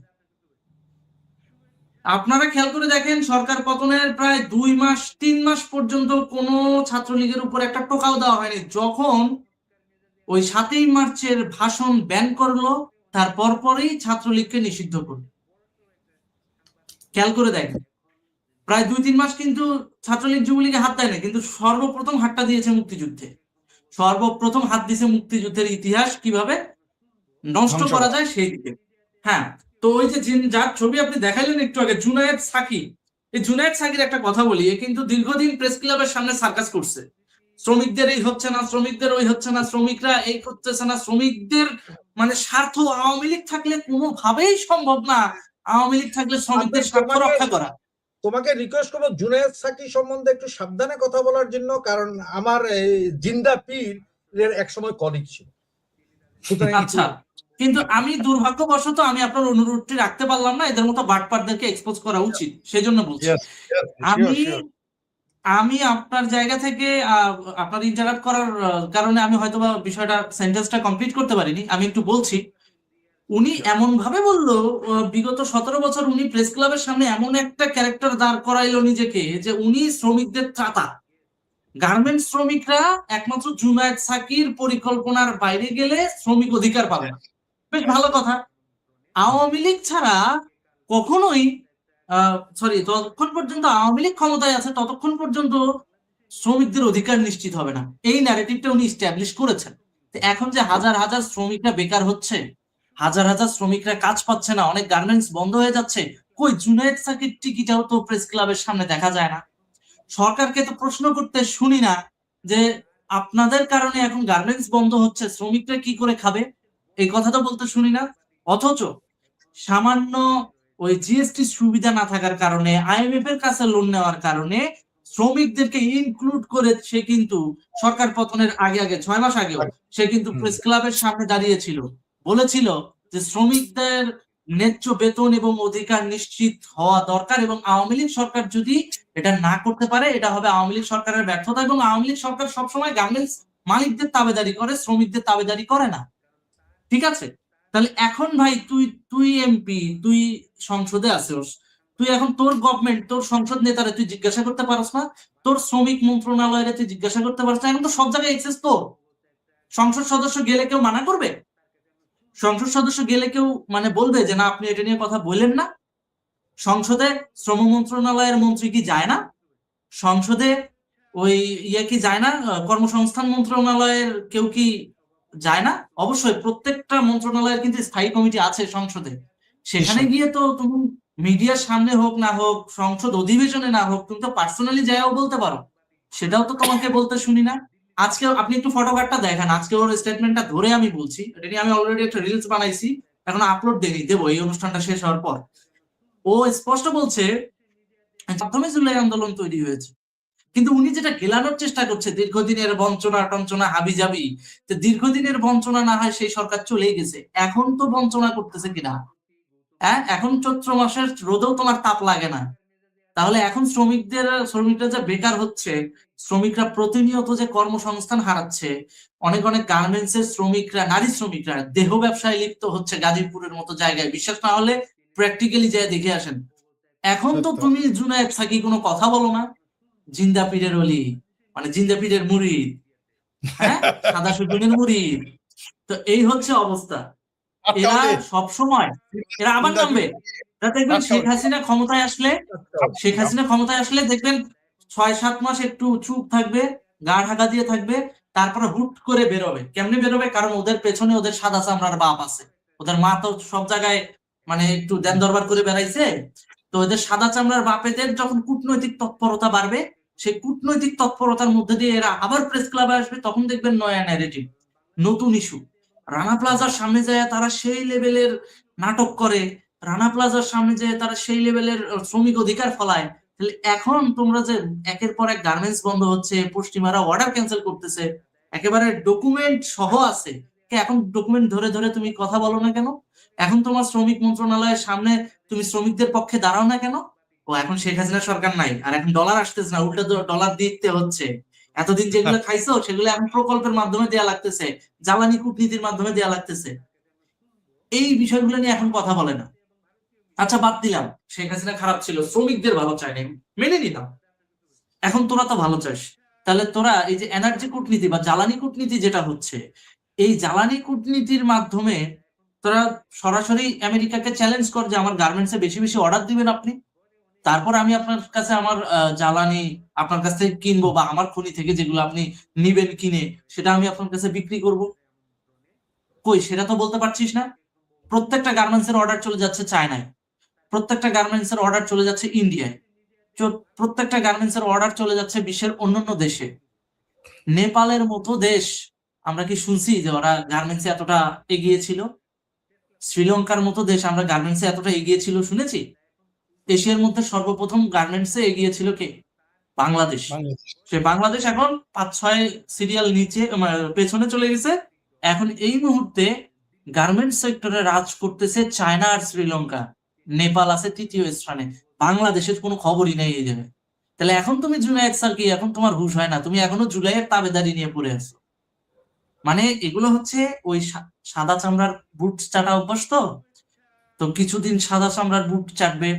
আপনারা খেয়াল করে দেখেন, সরকার পতনের প্রায় 2 মাস 3 মাস পর্যন্ত কোনো ছাত্রলীগের উপর একটা টোকাও দেওয়া হয়নি। যখন ওই 7ই মার্চের ভাষণ ব্যান করলো, তার পরপরই ছাত্রলীগকে নিষিদ্ধ করলো। খেয়াল করে দেখেন, প্রায় 2-3 মাস কিন্তু ছাত্রলীগ যুবলীগে হাত দেয় না, কিন্তু সর্বপ্রথম হাতটা দিয়েছে মুক্তিযুদ্ধে, সর্বপ্রথম হাত দিয়েছে মুক্তিযুদ্ধের ইতিহাস কিভাবে নষ্ট করা যায় সেই দিকে। হ্যাঁ, তো ওই যে যার ছবি আপনি দেখাইলেন একটু আগে, জুনায়েদ সাকি, এই জুনায়েদ সাকির একটা কথা বলি, এ কিন্তু দীর্ঘদিন প্রেস ক্লাবের সামনে সার্কাস করছে, শ্রমিকদের এই হচ্ছে না, শ্রমিকদের ওই হচ্ছে না, শ্রমিকরা এই করতেছে না, শ্রমিকদের মানে স্বার্থ, আওয়ামী লীগ থাকলে কোনোভাবেই সম্ভব না আওয়ামী লীগ থাকলে শ্রমিকদের স্বার্থ রক্ষা করা। তোমাকে রিকোয়েস্ট করবো জুনায়েদ সাকি সম্বন্ধে একটু সাবধানে কথা বলার জন্য, কারণ আমার জিন্দা পীর এর একসময় কলিগ ছিল। আচ্ছা, কিন্তু আমি দুর্ভাগ্যবশত আমি আপনার অনুরোধটি রাখতে পারলাম না, এদের মতো বাটপারদেরকে এক্সপোজ করা উচিত, সেজন্য বলছি। আমি আপনার জায়গা থেকে আপনার ইন্টারাপ্ট করার কারণে আমি হয়তো বা বিষয়টা সেন্টেন্সটা কমপ্লিট করতে পারিনি, আমি একটু বলছি। উনি এমন ভাবে বললো, বিগত 17 বছর উনি প্রেস ক্লাবের সামনে এমন একটা ক্যারেক্টার দাঁড় করাইলো নিজেকে যে উনি শ্রমিকদের ত্রাতা, গার্মেন্টস শ্রমিকরা একমাত্র জুনায়েদ সাকির পরিকল্পনার বাইরে গেলে শ্রমিক অধিকার পাবে না। বেশ ভালো কথা। আওয়ামী লীগ ছাড়া কখনোই যতক্ষণ পর্যন্ত আওয়ামী লীগ ক্ষমতায় আছে ততক্ষণ পর্যন্ত শ্রমিকদের অধিকার নিশ্চিত হবে না, এই ন্যারেটিভটা উনি এস্টাবলিশ করেছেন। এখন যে হাজার হাজার শ্রমিকরা বেকার হচ্ছে, হাজার হাজার শ্রমিকরা কাজ পাচ্ছে না, অনেক গার্মেন্টস বন্ধ হয়ে যাচ্ছে, কই জুনায়েদ সাকির টিকিটাও তো প্রেস ক্লাবের সামনে দেখা যায় না। সরকারকে তো প্রশ্ন করতে শুনি না যে আপনাদের কারণে এখন গার্মেন্টস বন্ধ হচ্ছে, শ্রমিকরা কি করে খাবে, এই কথা তো বলতে শুনি না। অথচ সামান্য ওই জিএসটি সুবিধা না থাকার কারণে, আইএমএফ এর কাছে লোন নেওয়ার কারণে শ্রমিকদেরকে ইনক্লুড করে সে কিন্তু সরকার পতনের আগে 6 মাস আগেও সে কিন্তু প্রেস ক্লাবের সামনে দাঁড়িয়েছিল, বলেছিল যে শ্রমিকদের ন্যায্য বেতন এবং অধিকার নিশ্চিত হওয়া দরকার, এবং আওয়ামী লীগ সরকার যদি এটা না করতে পারে এটা হবে আওয়ামী লীগ সরকারের ব্যর্থতা, এবং আওয়ামী লীগ সরকার সবসময় গার্মেন্টস মালিকদের তাবেদারি করে, শ্রমিকদের তাবেদারি করে না। ঠিক আছে, তাহলে এখন ভাই তুই এমপি, তুই সংসদে আছিস, তুই এখন তোর গভর্নমেন্ট, তোর সংসদ নেতারে তুই জিজ্ঞাসা করতে পারস না, তোর শ্রমিক মন্ত্রণালয়ে তুই জিজ্ঞাসা করতে পারস না, এখন তো সব জায়গায় এক্সেস তো। সংসদ সদস্য গেলে কেউ মানা করবে? সংসদ সদস্য গেলে কেউ মানে বলবে যে না আপনি এটা নিয়ে কথা বললেন না? সংসদে শ্রম মন্ত্রণালয়ের মন্ত্রী কি যায় না? সংসদে ওই কি যায় না, কর্মসংস্থান মন্ত্রণালয়ের কেউ কি যায় না? অবশ্যই প্রত্যেকটা মন্ত্রণালয়ের কিন্তু স্থায়ী কমিটি আছে সংসদে, সেখানে গিয়ে তো তুমি মিডিয়ার সামনে হোক না হোক, সংসদ অধিবেশনে না হোক, তুমি তো পার্সোনালি যাও বলতে পারো, সেটাও তো তোমাকে বলতে শুনি না। আজকে আপনি একটু ফটোকার্ডটা দেখেন, আজকে ওর স্টেটমেন্টটা ধরে আমি বলছি, এটা নিয়ে আমি অলরেডি একটা রিলস বানাইছি, এখন আপলোড দেবো এই অনুষ্ঠানটা শেষ হওয়ার পর। ও স্পষ্ট বলছে প্রথমে জুলাই আন্দোলন তৈরি হয়েছে, কিন্তু উনি যেটা গেলানোর চেষ্টা করছে দীর্ঘদিনের বঞ্চনা টঞ্চনা হাবি যাবি, তো দীর্ঘদিনের বঞ্চনা না হয় সেই সরকার চলেই গেছে, এখন তো বঞ্চনা করতেছে কিনা? হ্যাঁ, এখন চৈত্র মাসের রোদেও তোমার তাপ লাগে না, তাহলে এখন শ্রমিকরা যে বেকার হচ্ছে, শ্রমিকরা প্রতিনিয়ত যে কর্মসংস্থান হারাচ্ছে, অনেক অনেক গার্মেন্টস এর শ্রমিকরা, নারী শ্রমিকরা দেহ ব্যবসায় লিপ্ত হচ্ছে গাজীপুরের মতো জায়গায়, বিশ্বাস না হলে প্র্যাকটিক্যালি যায় দেখে আসেন। এখন তো তুমি জুনায়েদ সাকি কোনো কথা বলো না, জিন্দা পীরের অলি, মানে জিন্দা পীরের মুরিদ, হ্যাঁ সাদা সুজনের মুরিদ, তো এই হচ্ছে অবস্থা। এরা সবসময় এরা আবার নামবে, দেখবেন শেখ হাসিনা ক্ষমতায় আসলে দেখবেন 6-7 মাস একটু চুপ থাকবে, গা ঢাকা দিয়ে থাকবে, তারপরে হুট করে বেরোবে। কেমনে বেরোবে? কারণ ওদের পেছনে ওদের সাদা চামড়ার বাপ আছে, ওদের মা তো সব জায়গায় মানে একটু দেন দরবার করে বেড়াইছে, তো ওদের সাদা চামড়ার বাপেদের যখন কূটনৈতিক তৎপরতা বাড়বে, সেই কূটনৈতিক তৎপরতার মধ্যে দিয়ে এরা আবার প্রেস ক্লাবে আসবে, তখন দেখবেন নয়া ন্যারেটিভ, নতুন ইস্যু। রানা প্লাজার সামনে যায় তারা সেই লেভেলের নাটক করে, রানা প্লাজার সামনে যায় তারা সেই লেভেলের শ্রমিক অধিকার ফলায়। তাহলে এখন তোমরা যে একের পর এক গার্মেন্টস বন্ধ হচ্ছে, পশ্চিমারা অর্ডার ক্যান্সেল করতেছে, একেবারে ডকুমেন্ট সহ আছে, এখন ডকুমেন্ট ধরে ধরে তুমি কথা বলো না কেন? এখন তোমার শ্রমিক মন্ত্রণালয়ের সামনে তুমি শ্রমিকদের পক্ষে দাঁড়াও না কেন? ও এখন শেখ হাসিনা সরকার নাই, আর এখন ডলার আসতেছে না, উল্টা ডলার দিতে হচ্ছে। এতদিন যেগুলো খাইছো সেগুলো এখন প্রকল্পের মাধ্যমে দেয়া লাগতেছে, জ্বালানি কূটনীতির মাধ্যমে দেয়া লাগতেছে, এই বিষয়গুলো নিয়ে এখন কথা বলে না। আচ্ছা বাদ দিলাম শেখ হাসিনা খারাপ ছিল, শ্রমিকদের ভালো চায় না, মেনে নিলাম, এখন তোরা তো ভালো চাস, তাহলে তোরা এই যে এনার্জি কূটনীতি বা জ্বালানি কূটনীতি যেটা হচ্ছে, এই জ্বালানি কূটনীতির মাধ্যমে তোরা সরাসরি আমেরিকাকে চ্যালেঞ্জ কর যে আমার গার্মেন্টসে বেশি বেশি অর্ডার দিবেন আপনি, তারপর আমি আপনার কাছে আমার জ্বালানি আপনার কাছ থেকে কিনবো, বা আমার খনি থেকে যেগুলো আপনি নিবেন কিনে সেটা আমি আপনার কাছে বিক্রি করব। কই, সেটা তো বলতে পারছিস না। প্রত্যেকটা গার্মেন্টস এর অর্ডার চলে যাচ্ছে চায়নায়, প্রত্যেকটা গার্মেন্টস এর অর্ডার চলে যাচ্ছে ইন্ডিয়ায়, প্রত্যেকটা গার্মেন্টস এর অর্ডার চলে যাচ্ছে বিশ্বের অন্যান্য দেশে। নেপালের মতো দেশ, আমরা কি শুনছি যে ওরা গার্মেন্টসে এতটা এগিয়ে ছিল? শ্রীলঙ্কার মতো দেশ আমরা গার্মেন্টসে এতটা এগিয়ে ছিল শুনেছি? এশিয়ার মধ্যে সর্বপ্রথম গার্মেন্টসে এগিয়ে ছিল কে? বাংলাদেশ। বাংলাদেশ। সে বাংলাদেশ এখন 5-6 সিরিয়াল নিচে পেছনে চলে গেছে। এখন এই মুহূর্তে গার্মেন্টস সেক্টরে রাজ করতেছে চায়না আর শ্রীলঙ্কা, নেপাল আছে তৃতীয় স্থানে, বাংলাদেশের কোনো খবরই নেই এই জায়গায়। তাহলে এখন তুমি জুনায়েদ স্যার কি, এখন তোমার হুঁশ হয় না? তুমি এখনো জুলাইয়ের তাবেদারি নিয়ে পড়ে আছো। মানে এগুলো হচ্ছে ওই সাদা চামড়ার বুট চাটা অভ্যাস। তো কিছুদিন সাদা চামড়ার বুট চাটবে,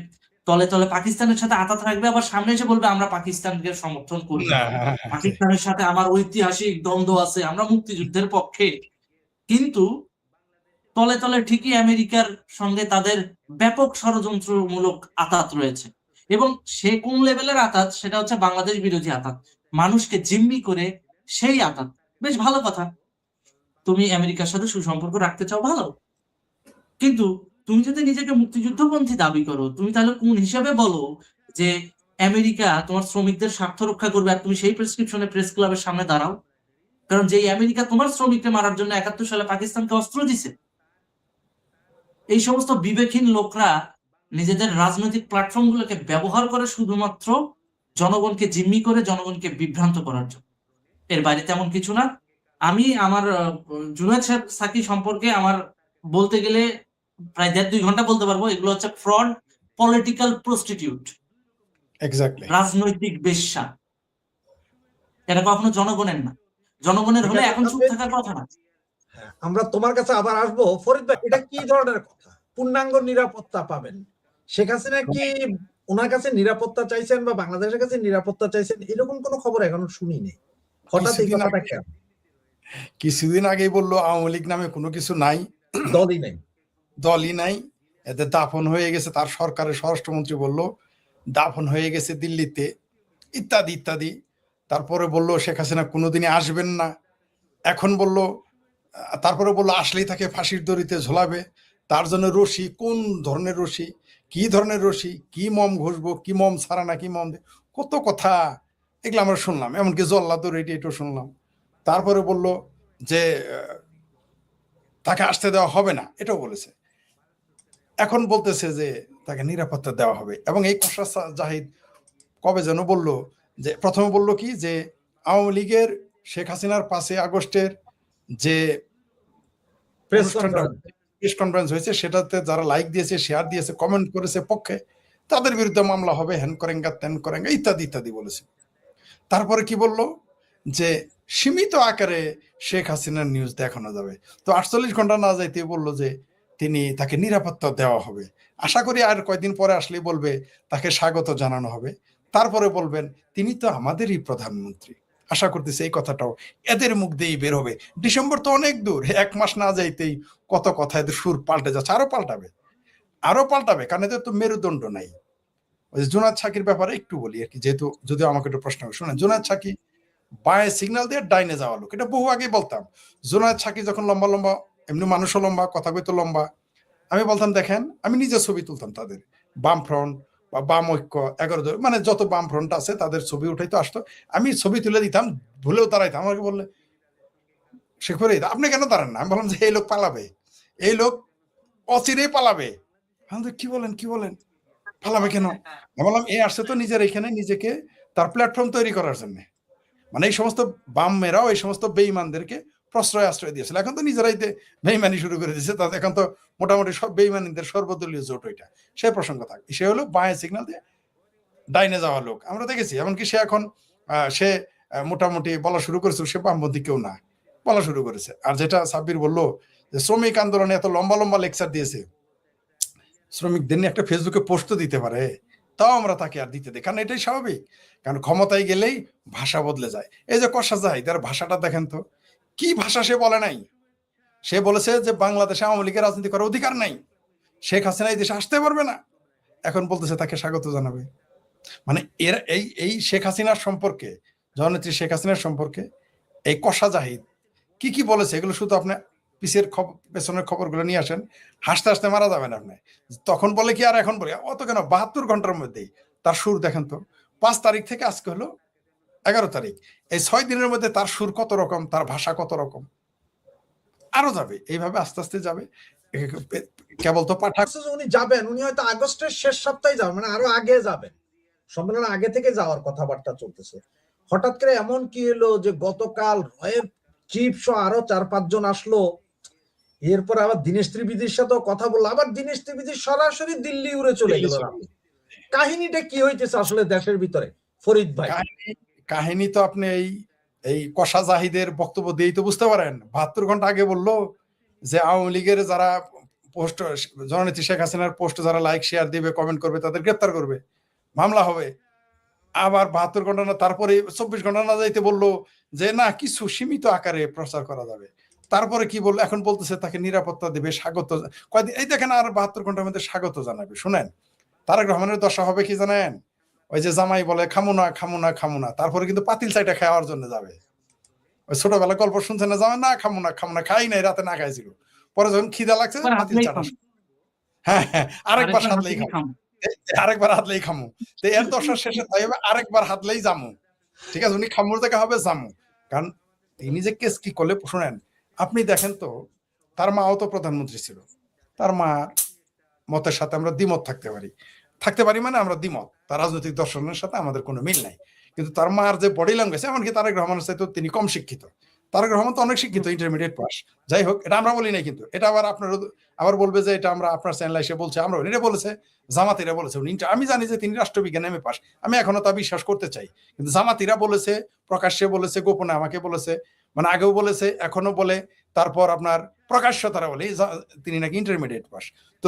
তলে তলে পাকিস্তানের সাথে আঘাত রাখবে, আবার সামনে এসে বলবে আমরা পাকিস্তানকে সমর্থন করি, পাকিস্তানের সাথে আমার ঐতিহাসিক দ্বন্দ্ব আছে, আমরা মুক্তিযুদ্ধের পক্ষে। কিন্তু তলে তলে ঠিকই আমেরিকার সঙ্গে তাদের ব্যাপক ষড়যন্ত্রমূলক আঘাত রয়েছে। এবং সে কোন লেভেলের আঘাত? সেটা হচ্ছে বাংলাদেশ বিরোধী আঘাত, মানুষকে জিম্মি করে সেই আঘাত। বেশ ভালো কথা, তুমি আমেরিকার সাথে সুসম্পর্ক রাখতে চাও, ভালো। কিন্তু তুমি যদি নিজেকে মুক্তিযুদ্ধপন্থী দাবি করো, তুমি তাহলে কোন হিসাবে বলো যে আমেরিকা তোমার শ্রমিকদের স্বার্থ রক্ষা করবে, আর তুমি সেই প্রেসক্রিপশনে প্রেস ক্লাবের সামনে দাঁড়াও? কারণ যেই আমেরিকা তোমার শ্রমিককে মারার জন্য 71 সালে পাকিস্তানকে অস্ত্র দিছে। এই সমস্ত বিবেকহীন লোকরা নিজেদের রাজনৈতিক প্ল্যাটফর্ম গুলোকে ব্যবহার করে শুধুমাত্র জনগণকে জিম্মি করে, জনগণকে বিভ্রান্ত করার জন্য। এর বাইরে তেমন কিছু না। আমি আমার জুনায়েদ সাকি সম্পর্কে আমার বলতে গেলে প্রায় 1.5-2 ঘন্টা বলতে পারবো। এগুলো হচ্ছে ফ্রড, পলিটিক্যাল প্রস্টিটিউট, এক্স্যাক্টলি। রাজনৈতিক বেশ্যা। এটা কখনো জনগণের না। জনগণের হলে এখন চুপ থাকার কথা না। আমরা তোমার কাছে আবার আসবো। ফরিদ ভাই, এটা কি ধরনের কথা? পূর্ণাঙ্গ নিরাপত্তা পাবেন, শেখ হাসিনা কি ওনার কাছে নিরাপত্তা চাইছেন বা বাংলাদেশের কাছে নিরাপত্তা চাইছেন, এরকম কোনো খবর এখনো শুনিনি। হঠাৎ এই কথাটা কেন? কিছুদিন আগেই বললো আওয়ামী লীগ নামে কোনো কিছু নাই, দলই নেই, দলই নাই, এতে দাফন হয়ে গেছে। তার সরকারের স্বরাষ্ট্রমন্ত্রী বলল দাফন হয়ে গেছে দিল্লিতে, ইত্যাদি ইত্যাদি। তারপরে বলল শেখ হাসিনা কোনোদিনই আসবেন না। এখন বলল, তারপরে বলল আসলেই তাকে ফাঁসির দড়িতে ঝোলাবে, তার জন্য রশি, কোন ধরনের রশি, কি ধরনের রশি, কি মম ঘষবো, কি মম ছাড়া না কি মম, কত কথা এগুলো আমরা শুনলাম। এমনকি জল্লাদ রেডি এটাও শুনলাম। তারপরে বলল যে তাকে আসতে দেওয়া হবে না, এটাও বলেছে। এখন বলতেছে যে তাকে নিরাপত্তা দেওয়া হবে। এবং এই খসড়া জাহিদ কবে যেন বলল যে, প্রথমে বলল কি যে আওয়ামী লীগের শেখ হাসিনার 5 আগস্টের যে প্রেস কনফারেন্স হয়েছে সেটাতে যারা লাইক দিয়েছে, শেয়ার দিয়েছে, কমেন্ট করেছে পক্ষে, তাদের বিরুদ্ধে মামলা হবে, হ্যান করেঙ্গা ত্যান করেঙ্গা ইত্যাদি ইত্যাদি বলেছে। তারপরে কি বলল যে সীমিত আকারে শেখ হাসিনার নিউজ দেখানো যাবে। তো 48 ঘন্টা না যাইতে বললো যে তাকে নিরাপত্তা দেওয়া হবে। আশা করি আর কয়েকদিন পরে আসলেই বলবে তাকে স্বাগত জানানো হবে। তারপরে বলবেন তিনি তো আমাদেরই প্রধানমন্ত্রী। আশা করতেছি এই কথাটাও এদের মুখ দিয়েই বের হবে। ডিসেম্বর তো অনেক দূর, 1 মাস না যাইতেই কত কথা এদের সুর পাল্টে যাচ্ছে। আরো পাল্টাবে, কারণ এদের তো মেরুদণ্ড নাই। ওই জুনায়েদ সাকির ব্যাপারে একটু বলি আর কি, যেহেতু যদিও আমাকে একটু প্রশ্ন শোনেন। জুনায়েদ সাকি বায়ে সিগন্যাল দিয়ে ডাইনে যাওয়া লোক, এটা বহু আগেই বলতাম। জুনায়েদ সাকি যখন লম্বা লম্বা, এমনি মানুষও লম্বা, কথা কইতো লম্বা, আমি বলতাম দেখেন, আমি নিজে ছবি তুলতাম তাদের, বাম ফ্রন্ট বা বাম ঐক্য 11 মানে যত বাম ফ্রন্ট আছে তাদের ছবি উঠাইতো, আসতো, আমি ছবি তুলে দিতাম, ভুলেও দাঁড়াইতাম। আমাকে বললে শেখ ফরিদ আপনি কেন দাঁড়ান না? আমি বললাম যে এই লোক পালাবে, এই লোক অচিরেই পালাবে। কি বলেন পালাবে কেন? আমি বললাম এ আসছে তো নিজের এখানে নিজেকে তার প্ল্যাটফর্ম তৈরি করার জন্য। মানে এই সমস্ত বামেরাও এই সমস্ত বেঈমানদেরকে আশ্রয় দিয়েছিল। এখন তো নিজেরাই বেঈমানি শুরু করে দিয়েছে। তাদের এখন তো মোটামুটি সব বেঈমানিদের সর্বদলীয় জোট ওইটা। সে প্রসঙ্গ থাক, সে হলো বাঁয়ে সিগন্যাল দিয়ে ডাইনে যাওয়া লোক, আমরা দেখেছি। এমনকি সে এখন সে মোটামুটি বলা শুরু করেছে সে বামপন্থী কেউ না, বলা শুরু করেছে। আর যেটা সাব্বির বললো যে শ্রমিক আন্দোলনে এত লম্বা লম্বা লেকচার দিয়েছে, শ্রমিকদের নিয়ে একটা ফেসবুকে পোস্ট দিতে পারে, তাও আমরা তাকে আর দিতে দিই, কারণ এটাই স্বাভাবিক। কারণ ক্ষমতায় গেলেই ভাষা বদলে যায়। এই যে কষা যায় তার ভাষাটা দেখেন তো, কি ভাষা সে বলে নাই, সে বলেছে যে বাংলাদেশে আওয়ামী লীগের রাজনীতি করার অধিকার নাই, শেখ হাসিনা এই দেশে আসতে পারবে না, এখন বলতেছে তাকে স্বাগত জানাবে। মানে এর এই শেখ হাসিনার সম্পর্কে, জননেত্রী শেখ হাসিনার সম্পর্কে এই কষা জাহিদ কি কি বলেছে, এগুলো শুধু আপনি পেছনের খবরগুলো নিয়ে আসেন, হাসতে হাসতে মারা যাবেন আপনি। তখন বলে কি আর এখন বলে অত কেন, 72 ঘন্টার মধ্যেই তার সুর দেখেন তো। 5 তারিখ থেকে আজকে হলো 11 তারিখ, এই 6 দিনের মধ্যে তার সুর কত রকম, তার ভাষা কত রকম, আরো যাবে, এইভাবে আস্তে আস্তে যাবে। কেবল তো পাঠা উনি যাবেন, উনি হয়তো আগস্টের শেষ সপ্তাহে যাবেন, মানে আরো আগে যাবেন, সম্মেলন আগে থেকে যাওয়ার কথাবার্তা চলতেছে। হঠাৎ করে এমন কি হলো যে গতকাল রয়ের চিফ সহ আরো 4-5 জন আসলো, এরপর আবার দীনেশ ত্রিবেদীর সাথে কথা বললো, আবার দীনেশ ত্রিবেদী সরাসরি দিল্লি উড়ে চলে গেল। কাহিনীটা কি হইতেছে আসলে দেশের ভিতরে ফরিদ ভাই? কাহিনী তো আপনি এই কষা জাহিদের বক্তব্য দিয়েই তো বুঝতে পারেন। 72 ঘন্টা আগে বললো যে আওয়ামী লীগের যারা পোস্ট, জননেত্রী শেখ হাসিনার পোস্ট যারা লাইক শেয়ার দিবে, কমেন্ট করবে, তাদের গ্রেপ্তার করবে, মামলা হবে। আবার 72 ঘন্টা না, তারপরে 24 ঘন্টা না যাইতে বললো যে না, কিছু সীমিত আকারে প্রচার করা যাবে। তারপরে কি বললো, এখন বলতেছে তাকে নিরাপত্তা দেবে, স্বাগত। কয়দিন এই দেখেন, আর 72 ঘন্টার মধ্যে স্বাগত জানাবে। শুনেন, তারেক রহমানের দশা হবে কি জানেন? ওই যে জামাই বলে খামুনা খামুনা খামুনা, তারপরে কিন্তু পাতিল চাইটা খাওয়ার জন্য যাবে। ওই ছোটবেলা গল্প শুনছেন না, জামাই না খামুনা খামুনা, খাই নাই, রাতে না খাইছিল, পরে যখন খিদা লাগছে পাতিল চাটা, হ্যাঁ হ্যাঁ, আরেকবার হাতলেই খামু, আরেকবার হাতলেই খামু। তো এর দশার শেষে তাই হবে আরেকবার হাতলেই জামু। ঠিক আছে, উনি খামুর দেখা হবে জামু। কারণ তিনি যে কেস কি করলে, শুনেন আপনি দেখেন তো, তার মাও তো প্রধানমন্ত্রী ছিল, তার মা মতের সাথে আমরা দ্বিমত থাকতে পারি মানে আমরা দ্বিমত, তার রাজনৈতিক দর্শনের সাথে আমাদের কোনো মিল নাই। কিন্তু তার মার যে বডি ল্যাঙ্গুয়েজ, এমনকি তারেক রহমানের চাইতে তিনি কম শিক্ষিত, তারেক রহমান তো অনেক শিক্ষিত, ইন্টারমিডিয়েট পাস। যাই হোক, এটা আমরা বলি নাই, কিন্তু এটা আবার আপনারা আবার বলবে যে এটা আমরা আপনার চ্যানেল এসে বলছে, আমরা এটা বলেছে জামাতিরা বলেছে। আমি জানি যে তিনি রাষ্ট্রবিজ্ঞানে এমএ পাস, আমি এখনো তা বিশ্বাস করতে চাই, কিন্তু জামাতিরা বলেছে, প্রকাশ্যে বলেছে, গোপনে আমাকে বলেছে, মানে আগেও বলেছে, এখনো বলে, তারপর আপনার প্রকাশ্য তারা বলে তিনি নাকি ইন্টারমিডিয়েট পাস। তো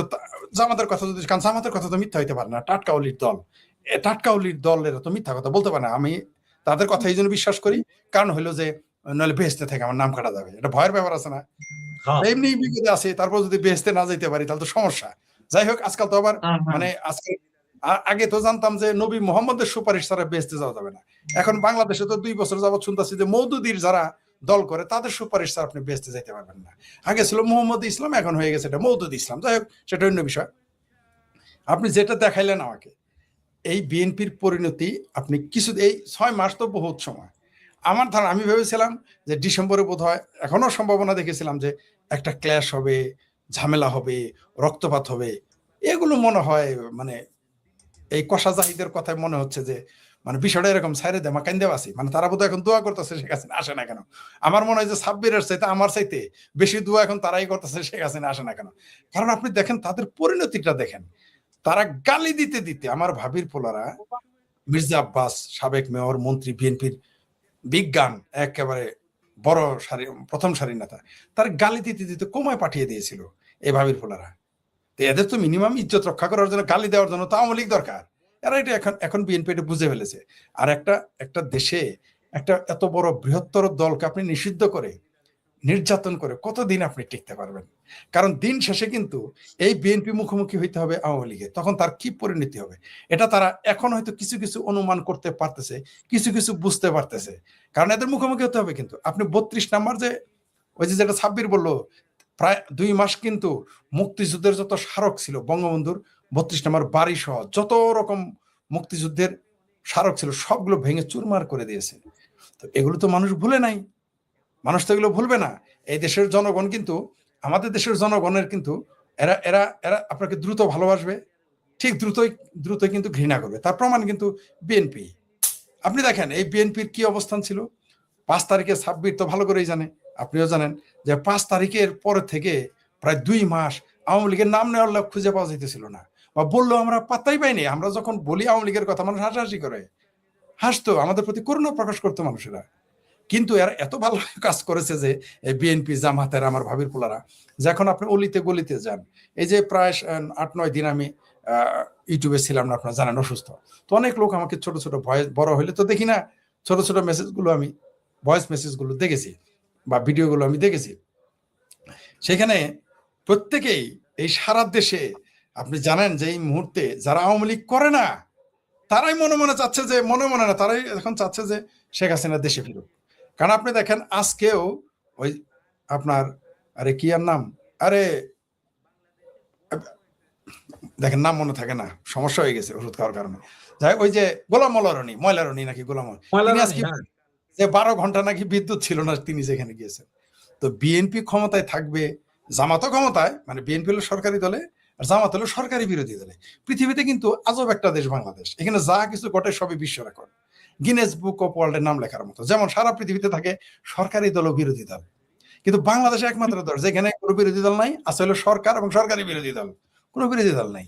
জামাতের কথা যদি, কারণ জামাতের কথা তো মিথ্যা হইতে পারে না, টাটকাউলির দল, টাটকাউলির দলের তো মিথ্যা কথা বলতে পারে না। আমি তাদের কথা এই জন্য বিশ্বাস করি, কারণ হইলো যে নইলে বেহেস্তে থেকে আমার নাম কাটা যাবে, এটা ভয়ের ব্যাপার আছে না, এমনি বিপদে আছে, তারপর যদি বেহেস্তে না যেতে পারি তাহলে তো সমস্যা। যাই হোক, আজকাল তো আবার মানে আজকে, আগে তো জানতাম যে নবী মোহাম্মদের সুপারিশ ছাড়া বেহেস্তে যাওয়া যাবে না। এখন বাংলাদেশে তো 2 বছর যাবত শুনতেছি যে মওদুদির যারা দল করে তাদের সুপারিশ ছাড়া আপনি বেহেস্তে যেতে পারবেন না। আগে ছিল মোহাম্মদ ইসলাম, এখন হয়ে গেছে এটা মওদুদি ইসলাম। যাই হোক, সেটা অন্য বিষয়। আপনি যেটা দেখাইলেন আমাকে, এই বিএনপির পরিণতি, আপনি কিছু এই 6 মাস তো বহুত সময়। আমার ধারণা, আমি ভেবেছিলাম যে ডিসেম্বরে বোধহয়, এখনো সম্ভাবনা দেখেছিলাম যে একটা ক্ল্যাশ হবে, ঝামেলা হবে, রক্তপাত হবে, এগুলো মনে হয় মানে এই কষা জাহিদের কথায় মনে হচ্ছে যে মানে বিষয়টা এরকম সাইরে দেমা কাইন্দে আসি, মানে তারা বোধহয় এখন দোয়া করতেছে শেখ হাসিনা আসে না কেন। আমার মনে হয় যে সাব্বিরের চাইতে আমার চাইতে বেশি দোয়া এখন তারাই করতেছে শেখ হাসিনা আসে না কেন। কারণ আপনি দেখেন তাদের পরিণতিটা দেখেন, তারা গালি দিতে দিতে, আমার ভাবির পোলারা, মির্জা আব্বাস সাবেক মেয়র, মন্ত্রী, বিএনপির বিজ্ঞান একেবারে বড় সারি, প্রথম সারির নেতা, তার গালি দিতে দিতে কোমায় পাঠিয়ে দিয়েছিল এই ভাবির পোলারা। তো এদের তো মিনিমাম ইজ্জত রক্ষা করার জন্য, গালি দেওয়ার জন্য তো আওয়ামী লীগ দরকার। এরা এটা এখন বিএনপি এটা বুঝে ফেলেছে। আর একটা দেশে একটা এত বড় বৃহত্তর দলকে আপনি নিষিদ্ধ করে, নির্যাতন করে কতদিন আপনি টিকতে পারবেন? কারণ দিন শেষে কিন্তু এই বিএনপি মুখোমুখি হইতে হবে আওয়ামী লীগের, তখন তার কি পরিণতি হবে এটা তারা এখন হয়তো কিছু কিছু অনুমান করতে পারতেছে, কিছু কিছু বুঝতে পারতেছে, কারণ এদের মুখোমুখি হতে হবে। কিন্তু আপনি 32 নাম্বার যে ওই যে যেটা সাব্বির বললো, প্রায় 2 মাস কিন্তু মুক্তিযুদ্ধের যত স্মারক ছিল বঙ্গবন্ধুর 32 নম্বর বাড়ি সহ যত রকম মুক্তিযুদ্ধের স্মারক ছিল সবগুলো ভেঙে চুরমার করে দিয়েছে। তো এগুলো তো মানুষ ভুলে নাই, মানুষ তো এগুলো ভুলবে না। এই দেশের জনগণ কিন্তু, আমাদের দেশের জনগণের কিন্তু এরা এরা এরা আপনাকে দ্রুত ভালোবাসবে, ঠিক দ্রুতই কিন্তু ঘৃণা করবে। তার প্রমাণ কিন্তু বিএনপি। আপনি দেখেন এই বিএনপির কি অবস্থান ছিল 5 তারিখে, সাব্বির তো ভালো করেই জানে, আপনিও জানেন যে 5 তারিখের পর থেকে প্রায় 2 মাস আওয়ামী লীগের নাম নেওয়ার লোক খুঁজে পাওয়া যেতেছিল না, বা বললেও আমরা পাত্তাই পাইনি। আমরা যখন বলি আওয়ামী লীগের কথা, মানুষ হাসাহাসি করে, হাসতো, আমাদের প্রতি করুণা প্রকাশ করতো মানুষেরা। কিন্তু এরা এত ভালো কাজ করেছে যে বিএনপি, জামাতের, আমার ভাবির পোলারা, যে এখন আপনি অলিতে গলিতে যান। এই যে প্রায় 8-9 দিন আমি ইউটিউবে ছিলাম না, আপনারা জানেন, অসুস্থ। তো অনেক লোক আমাকে ছোট ছোট ভয়েস, বড় হইলে তো দেখি না, ছোট ছোট মেসেজগুলো, আমি ভয়েস মেসেজগুলো দেখেছি বা ভিডিওগুলো আমি দেখেছি। সেখানে প্রত্যেকেই এই সারা দেশে আপনি জানেন যে এই মুহূর্তে যারা আওয়ামী লীগ করে না তারাই মনে মনে চাচ্ছে যে, মনে মনে না, তারাই এখন চাচ্ছে যে শেখ হাসিনা দেশে ফিরুক। কারণ আপনি দেখেন আজকেও ওই আপনার আরে কি আর নাম, আরে দেখেন নাম মনে থাকে না, সমস্যা হয়ে গেছে ওষুধ খাওয়ার কারণে। যাই ওই যে গোলাম ময়লারণী নাকি গোলাম, তিনি আজকে যে 12 ঘন্টা নাকি বিদ্যুৎ ছিল না তিনি যেখানে গিয়েছেন। তো বিএনপি ক্ষমতায় থাকবে, জামাতও ক্ষমতায়, মানে বিএনপি হলো সরকারি দলে আর জামাত হলো সরকারি বিরোধী দলে। পৃথিবীতে কিন্তু আজব একটা দেশ বাংলাদেশ, এখানে যা কিছু ঘটে সবই বিশ্ব রেকর্ড, গিনেস বুক অফ ওয়ার্ল্ডের নাম লেখার মতো। যেমন সারা পৃথিবীতে থাকে সরকারি দল ও বিরোধী দল, কিন্তু বাংলাদেশে একমাত্র দল যেখানে কোনো বিরোধী দল নাই, আছে হলো সরকার এবং সরকারি বিরোধী দল, কোনো বিরোধী দল নাই।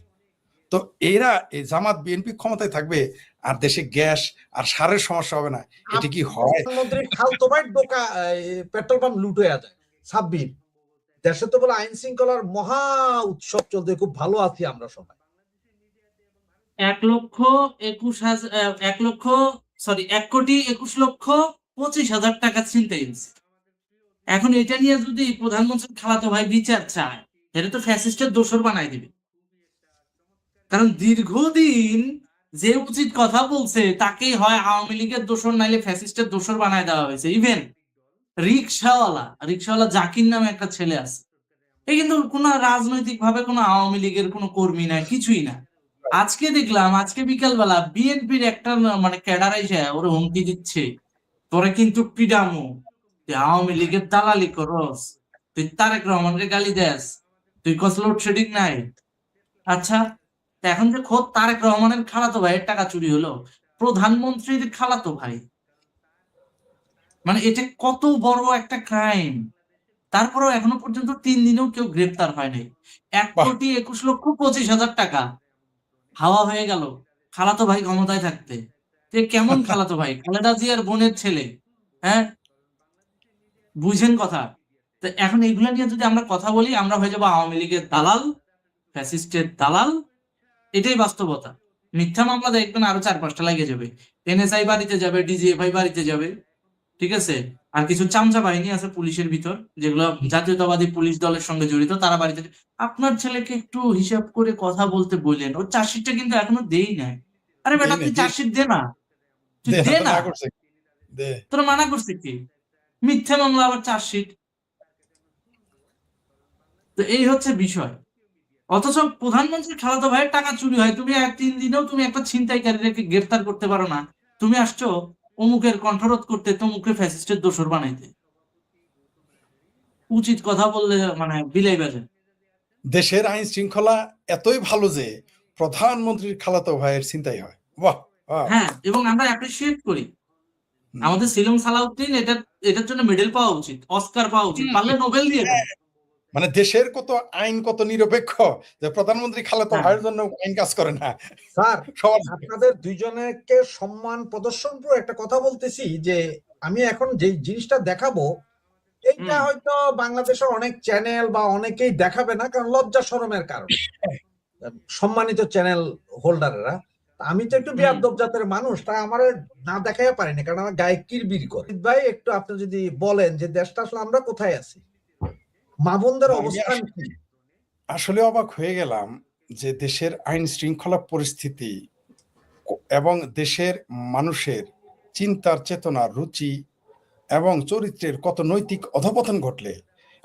তো এরা এই জামাত বিএনপি ক্ষমতায় থাকবে আর দেশে গ্যাস আর সারের সমস্যা হবে না, এটা কি হয়? প্রধানমন্ত্রীর খালতো ভাই ডোকা পেট্রোল পাম্প লুট হয়ে যায়। সাব্বির দেশে তো বলে আইন শৃঙ্খলার মহা উৎসব চলতে, খুব ভালো আছি আমরা সবাই। 1,21,25,000 টাকা ছিনতাই হয়েছে। এখন এটা নিয়ে যদি প্রধানমন্ত্রীর খালাতো ভাই বিচার চায়, এটা তো ফ্যাসিস্টের দোসর বানাই দিবে। কারণ দীর্ঘদিন যে উচিত কথা বলছে তাকেই হয় আওয়ামী লীগের দোসর নাইলে ফ্যাসিস্টের দোসর বানায় দেওয়া হয়েছে। ইভেন রিক্সাওয়ালা জাকির নামে একটা ছেলে আছে, এ কিন্তু কোনো রাজনৈতিক ভাবে কোনো আওয়ামী লীগের কোনো কর্মী না, কিছুই না। আজকে দেখলাম, আজকে বিকালবেলা বিএনপির একটা মানে ক্যাডার এসে ওরে হুমকি দিচ্ছে, তোরে কিন্তু পিডামো, তুই আওয়ামী লীগের দালালি করস, তুই তারেক রহমানকে গালি দেস, তুই কস লোডশেডিং নাই। আচ্ছা, এখন যে খোদ তারেক রহমানের খালাতো ভাইয়ের টাকা চুরি হলো, প্রধানমন্ত্রীর খালাতো ভাই, মানে এটা কত বড় একটা ক্রাইম। তারপরেও এখনো পর্যন্ত 3 দিনেও কেউ গ্রেপ্তার হয় নাই। 1,21,25,000 টাকা হাওয়া হয়ে গেল খালাতো ভাই ক্ষমতায় থাকতে। কেমন খালাতো ভাই? খালেদা জিয়ার বোনের ছেলে, হ্যাঁ, বুঝেন কথা। তো এখন এইগুলা নিয়ে যদি আমরা কথা বলি, আমরা হয়ে যাবো আওয়ামী লীগের দালাল, ফ্যাসিস্টের দালাল। এটাই বাস্তবতা। মিথ্যা মামলা দেখবেন আরো 4-5টা লাগে যাবে, এনএসআই বাড়িতে যাবে, ডিজিএফআই বাড়িতে যাবে, ঠিক আছে। আর কিছু চামচা বাহিনী আছে পুলিশের ভিতর, যেগুলো জাতীয়তাবাদী পুলিশ দলের সঙ্গে জড়িত, তারা বাড়িতে। আপনার ছেলেকে একটু হিসাব করে কথা বলতে বললেন, ওর চার্জশিটটা কিন্তু এখনো দেই নাই। আরে বেটা, তুই চার্জশিট দে না, তুই দে না, তোরা মানা করছে কি? মিথ্যা মামলা আবার চার্জশিট। তো এই হচ্ছে বিষয়। অথচ প্রধানমন্ত্রীর খালাতো ভাইয়ের টাকা চুরি হয়, তুমি 3 দিনেও তুমি একটা ছিনতাইকারীকে গ্রেফতার করতে পারো না। তুমি আসছো অমুকের কণ্ঠরোধ করতে, তমুকের ফ্যাসিস্টের দোসর বানাইতে। উচিত কথা বললে মানে বিলাই বাজে। দেশের আইন শৃঙ্খলা এতই ভালো যে প্রধানমন্ত্রীর খালাতো ভাইয়ের ছিনতাই হয়, বাহ। হ্যাঁ, এবং আমরা অ্যাপ্রিসিয়েট করি। আমাদের সিলম সালাউদ্দিন এটার জন্য মেডেল পাওয়া উচিত, অস্কার পাওয়া উচিত, পারলে নোবেল দিয়ে দেন। মানে দেশের কত আইন কত নিরপেক্ষ যে প্রধানমন্ত্রী খালাতো ভাইয়ের জন্য আইন কাজ করে না। স্যার, আপনাদের দুইজনকে সম্মান প্রদর্শন করে একটা কথা বলতেছি যে আমি এখন যে জিনিসটা দেখাবো, এইটা হয়তো বাংলাদেশের অনেক চ্যানেল বা অনেকেই দেখাবে না, কারণ লজ্জা শরমের কারণে, সম্মানিত চ্যানেল হোল্ডাররা। আমি তো একটু বেয়াদব জাতের মানুষ, তাই আমার না দেখাই পারিনি, কারণ আমার গায়ে কিরবির করে। ভাই, একটু আপনি যদি বলেন যে দেশটা আসলে আমরা কোথায় আছি, মা বোনদের অবস্থান কি? আসলে অবাক হয়ে গেলাম যে দেশের আইন শৃঙ্খলা পরিস্থিতি এবং দেশের মানুষের চিন্তার চেতনা, রুচি এবং চরিত্রের কত নৈতিক অধপতন ঘটলে।